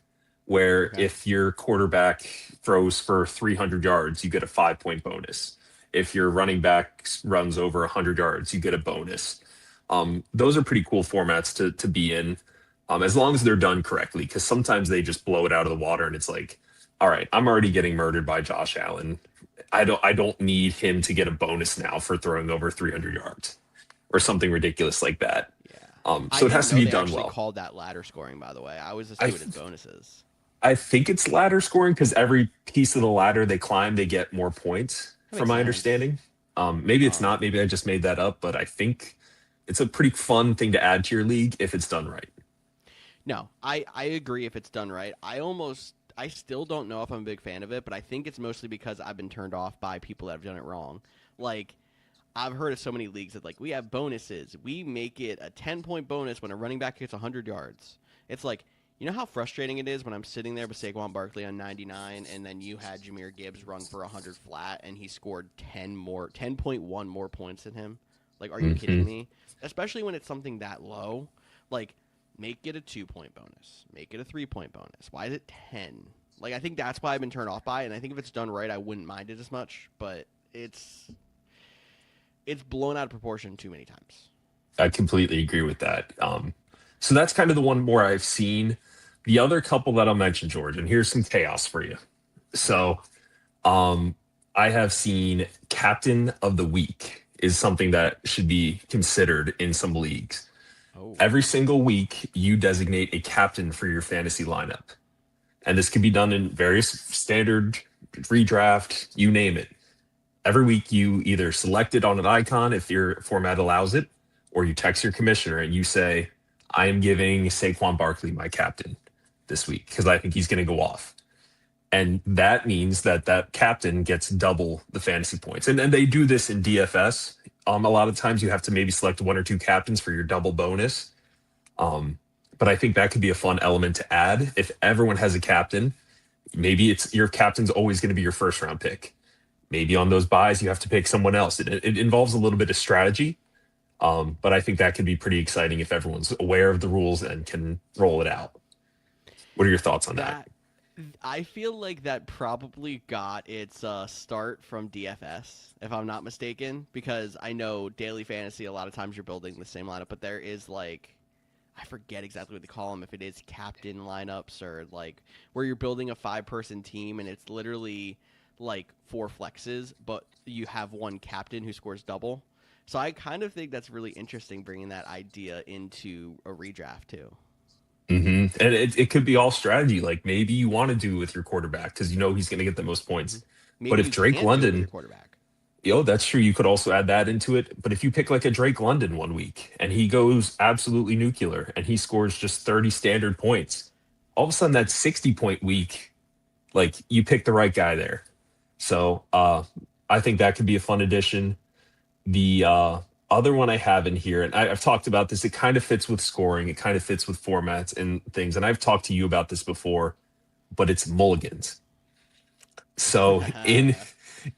where Okay. if your quarterback throws for 300 yards, you get a 5 point bonus. If your running back runs over 100 yards, you get a bonus. Those are pretty cool formats to be in, as long as they're done correctly, because sometimes they just blow it out of the water, and it's like, all right, I'm already getting murdered by Josh Allen. I don't need him to get a bonus now for throwing over 300 yards or something ridiculous like that. Yeah. I So it didn't has to know be they done actually well. called that ladder scoring, by the way. I was just I doing it bonuses. I think it's ladder scoring because every piece of the ladder they climb, they get more points, That from makes my sense. understanding. Maybe it's not. Um, Maybe I just made that up, but I think it's a pretty fun thing to add to your league if it's done right. no, I agree if it's done right. I still don't know if I'm a big fan of it, but I think it's mostly because I've been turned off by people that have done it wrong. Like, I've heard of so many leagues that, like, we have bonuses. We make it a 10-point bonus when a running back hits 100 yards. It's like, you know how frustrating it is when I'm sitting there with Saquon Barkley on 99, and then you had Jameer Gibbs run for 100 flat, and he scored 10.1 more points than him? Like, are you Hmm. kidding me? Especially when it's something that low. Like, make it a 2-point bonus. Make it a 3-point bonus. Why is it 10? Like, I think that's why I've been turned off by it, and I think if it's done right, I wouldn't mind it as much, but it's blown out of proportion too many times. I completely agree with that. So that's kind of the one more I've seen. The other couple that I'll mention, George, and here's some chaos for you. Okay. So Um, I have seen captain of the week is something that should be considered in some leagues. Oh. Every single week, you designate a captain for your fantasy lineup. And this can be done in various standard redraft, you name it. Every week, you either select it on an icon if your format allows it, or you text your commissioner and you say, I am giving Saquon Barkley my captain this week because I think he's going to go off, and that means that that captain gets double the fantasy points. And they do this in DFS. A lot of times you have to maybe select one or two captains for your double bonus. Um, but I think that could be a fun element to add. If everyone has a captain, maybe it's your captain's always going to be your first round pick. Maybe on those buys you have to pick someone else. It involves a little bit of strategy, but I think that could be pretty exciting if everyone's aware of the rules and can roll it out. What are your thoughts on that? That I feel like that probably got its start from DFS, if I'm not mistaken, because I know daily fantasy. A lot of times you're building the same lineup, but there is like I forget exactly what they call them. If it is captain lineups or like where you're building a 5-person team and it's literally like 4 flexes, but you have one captain who scores double. So I kind of think that's really interesting bringing that idea into a redraft too. And it could be all strategy. Like maybe you want to do with your quarterback because you know he's going to get the most hmm points. But Maybe if you Drake can't do it with your London, quarterback. that's true. You could also add that into it. But if you pick like a Drake London one week and he goes absolutely nuclear and he scores just 30 standard points, all of a sudden that 60-point week, like you pick the right guy there. So I think that could be a fun addition. The other one I have in here, and I've talked about this, it kind of fits with scoring, it kind of fits with formats and things. And I've talked to you about this before, but it's mulligans. So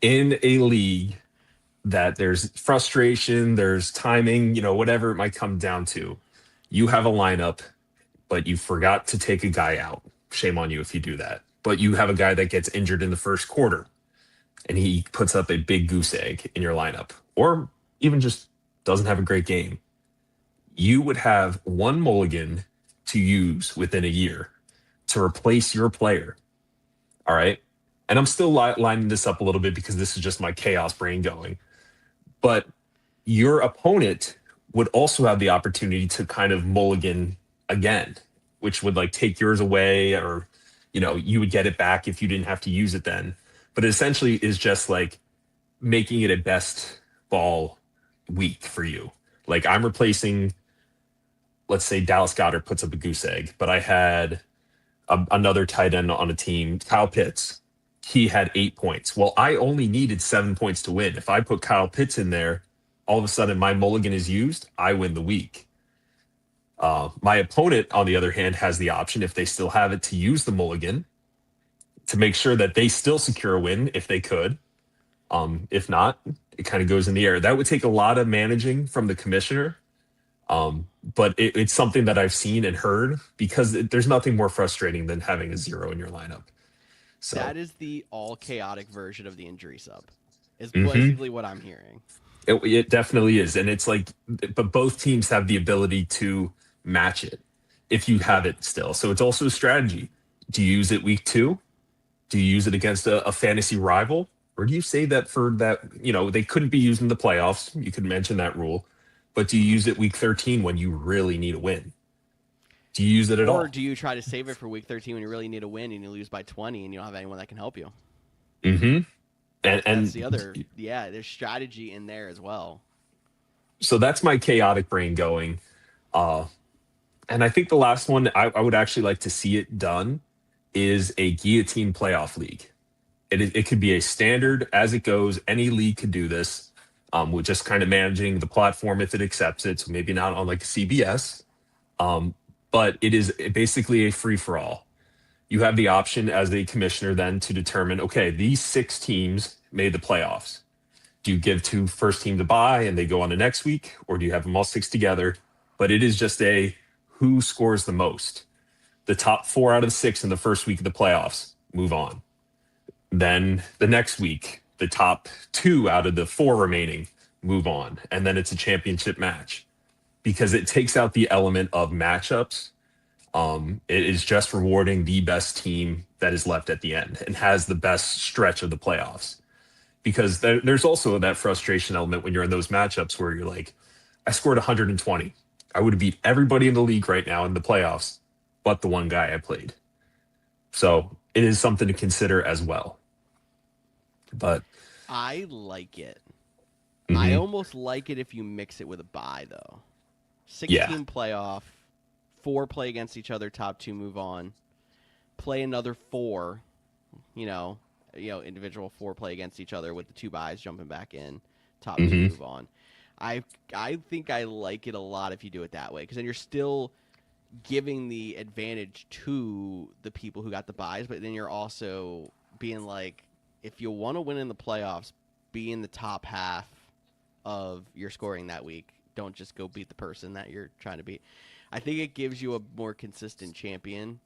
in a league that there's frustration, there's timing, whatever it might come down to, you have a lineup, but you forgot to take a guy out. Shame on you if you do that. But you have a guy that gets injured in the first quarter and he puts up a big goose egg in your lineup, or even just doesn't have a great game. You would have one mulligan to use within a year to replace your player. All right. And I'm still lining this up a little bit because this is just my chaos brain going. But your opponent would also have the opportunity to kind of mulligan again, which would like take yours away or you would get it back if you didn't have to use it then. But it essentially is just like making it a best ball week for you. Like I'm replacing, let's say Dallas Goedert puts up a goose egg, but I had another tight end on a team, Kyle Pitts. He had 8 points. Well, I only needed 7 points to win. If I put Kyle Pitts in there, all of a sudden my mulligan is used. I win the week. My opponent, on the other hand, has the option, if they still have it, to use the mulligan to make sure that they still secure a win if they could. If not, it kind of goes in the air. That would take a lot of managing from the commissioner. But it's something that I've seen and heard, because there's nothing more frustrating than having a 0 in your lineup. So that is the all chaotic version of the injury sub, is basically what I'm hearing. It definitely is. And it's like, but both teams have the ability to match it if you have it still. So it's also a strategy. Do you use it week 2? Do you use it against a fantasy rival? Or do you say that for that, they couldn't be used in the playoffs? You could mention that rule. But do you use it week 13 when you really need a win? Do you use it at all? Or do you try to save it for week 13 when you really need a win and you lose by 20 and you don't have anyone that can help you? Mm-hmm. And that's the other, there's strategy in there as well. So that's my chaotic brain going. And I think the last one I would actually like to see it done is a Guillotine playoff league. It could be a standard as it goes. Any league could do this. We're just kind of managing the platform if it accepts it. So maybe not on like CBS, but it is basically a free-for-all. You have the option as the commissioner then to determine, okay, these 6 teams made the playoffs. Do you give 2 first team the bye and they go on the next week, or do you have them all 6 together? But it is just a who scores the most. The top 4 out of the 6 in the first week of the playoffs move on. Then the next week, the top 2 out of the 4 remaining move on. And then it's a championship match, because it takes out the element of matchups. It is just rewarding the best team that is left at the end and has the best stretch of the playoffs. Because there's also that frustration element when you're in those matchups where you're like, I scored 120. I would have beat everybody in the league right now in the playoffs, but the one guy I played. So it is something to consider as well. But I like it. Mm-hmm. I almost like it if you mix it with a bye, though. 16 playoff, 4 play against each other, top 2 move on. Play another 4, individual 4 play against each other with the 2 byes jumping back in, top 2 move on. I think I like it a lot if you do it that way, because then you're still giving the advantage to the people who got the byes, but then you're also being like, if you want to win in the playoffs, be in the top half of your scoring that week. Don't just go beat the person that you're trying to beat. I think it gives you a more consistent champion.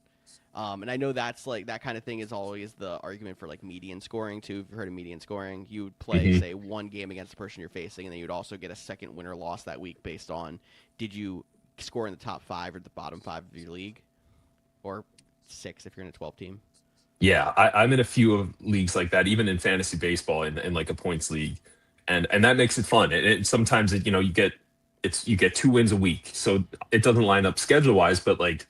And I know that's like that kind of thing is always the argument for like median scoring too. If you've heard of median scoring, you would play say 1 game against the person you're facing, and then you'd also get a second win or loss that week based on did you score in the top 5 or the bottom 5 of your league, or 6 if you're in a 12 team. Yeah, I'm in a few of leagues like that, even in fantasy baseball in like a points league, and that makes it fun. And sometimes you get 2 wins a week, so it doesn't line up schedule wise, but like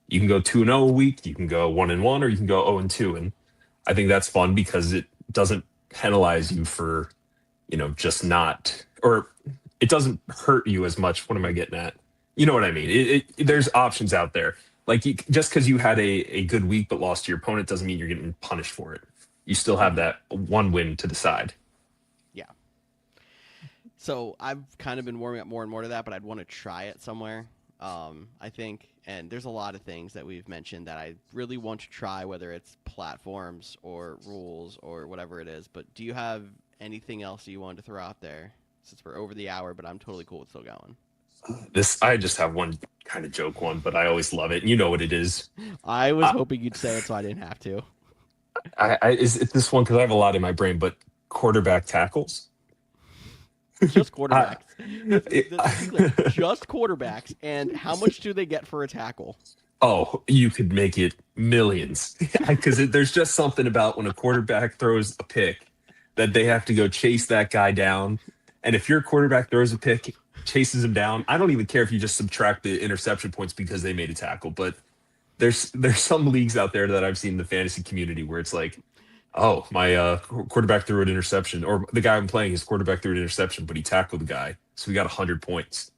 you can go 2-0 a week, you can go 1-1, or you can go 0-2, and I think that's fun because it doesn't penalize you for just not, or it doesn't hurt you as much. What am I getting at? You know what I mean? There's options out there. Like just because you had a good week but lost to your opponent doesn't mean you're getting punished for it. You still have that 1 win to decide. Yeah. So I've kind of been warming up more and more to that, but I'd want to try it somewhere. I think, and there's a lot of things that we've mentioned that I really want to try, whether it's platforms or rules or whatever it is. But do you have anything else you wanted to throw out there? Since we're over the hour, but I'm totally cool with still going. I just have one kind of joke one, but I always love it. And you know what it is. I was hoping you'd say it so I didn't have to. Is it this one? Because I have a lot in my brain, but quarterback tackles. Just quarterbacks. Just quarterbacks. And how much do they get for a tackle? Oh, you could make it millions. Because there's just something about when a quarterback throws a pick that they have to go chase that guy down. And if your quarterback throws a pick, chases him down, I don't even care if you just subtract the interception points because they made a tackle. But there's some leagues out there that I've seen in the fantasy community where it's like, oh, my quarterback threw an interception, or the guy I'm playing, his quarterback threw an interception, but he tackled the guy, so we got 100 points.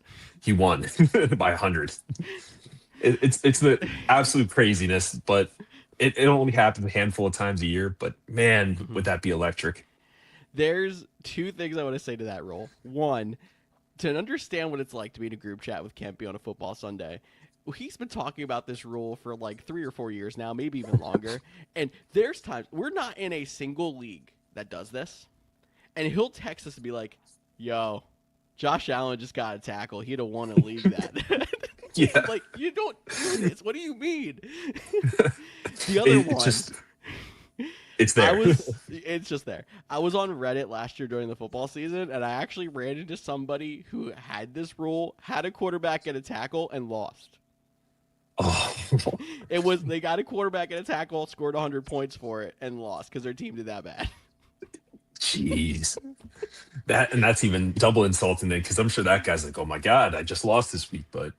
He won by 100. It's the absolute craziness, but it only happens a handful of times a year. But man, would that be electric? There's two things I want to say to that rule. One, to understand what it's like to be in a group chat with Kempy on a football Sunday. He's been talking about this rule for like 3 or 4 years now, maybe even longer. And there's times we're not in a single league that does this. And he'll text us and be like, yo, Josh Allen just got a tackle. He'd have won a league that. Yeah. Like, you don't do this. What do you mean? The other one. It's there. It's just there. I was on Reddit last year during the football season, and I actually ran into somebody who had this rule, had a quarterback get a tackle, and lost. Oh. They got a quarterback and a tackle, scored 100 points for it, and lost because their team did that bad. Jeez. That's even double insulting then, because I'm sure that guy's like, oh my God, I just lost this week. But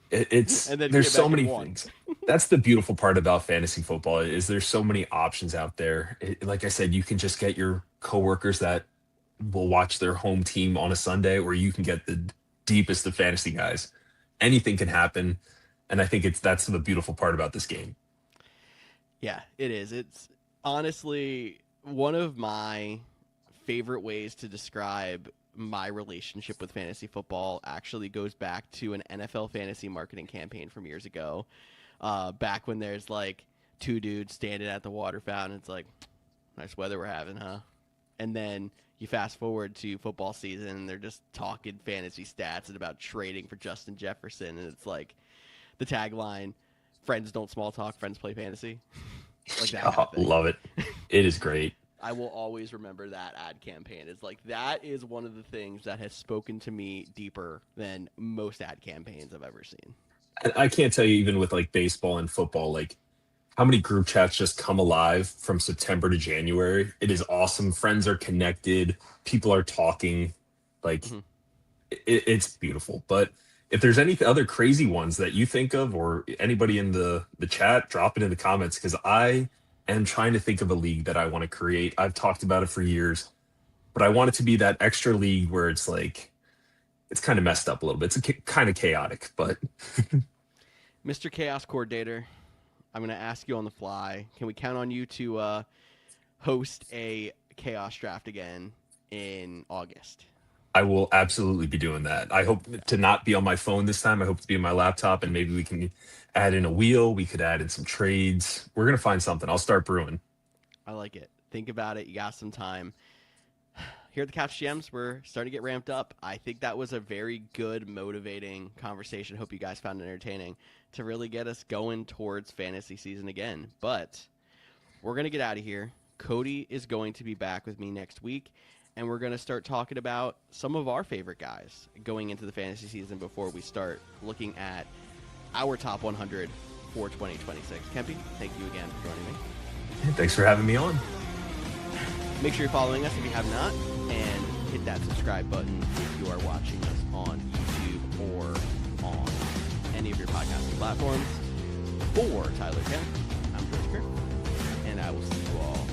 there's so many things. That's the beautiful part about fantasy football is there's so many options out there. Like I said, you can just get your coworkers that will watch their home team on a Sunday, or you can get the deepest of fantasy guys. Anything can happen. And I think that's the beautiful part about this game. Yeah, it is. It's honestly one of my favorite ways to describe my relationship with fantasy football actually goes back to an NFL fantasy marketing campaign from years ago. Back when there's like two dudes standing at the water fountain. It's like, nice weather we're having, huh? And then you fast forward to football season and they're just talking fantasy stats and about trading for Justin Jefferson. And it's like the tagline, friends don't small talk, friends play fantasy. Like that. Oh, love it. It is great. I will always remember that ad campaign. It's like that is one of the things that has spoken to me deeper than most ad campaigns I've ever seen. And I can't tell you, even with like baseball and football, like how many group chats just come alive from September to January. It is awesome. Friends are connected. People are talking. Like it's beautiful. But if there's any other crazy ones that you think of, or anybody in the chat, drop it in the comments, because I am trying to think of a league that I want to create. I've talked about it for years, but I want it to be that extra league where it's like, it's kind of messed up a little bit. It's kind of chaotic, but. Mr. Chaos Coordinator, I'm going to ask you on the fly. Can we count on you to host a Chaos Draft again in August? I will absolutely be doing that. I hope to not be on my phone this time. I hope to be on my laptop, and maybe we can add in a wheel. We could add in some trades. We're going to find something. I'll start brewing. I like it. Think about it. You got some time. Here at the Couch GMs, we're starting to get ramped up. I think that was a very good, motivating conversation. Hope you guys found it entertaining to really get us going towards fantasy season again. But we're going to get out of here. Cody is going to be back with me next week, and we're going to start talking about some of our favorite guys going into the fantasy season before we start looking at our top 100 for 2026. Kempy, thank you again for joining me. Thanks for having me on. Make sure you're following us if you have not, and hit that subscribe button if you are watching us on YouTube or on any of your podcasting platforms. For Tyler Kemp, I'm George Griff, and I will see you all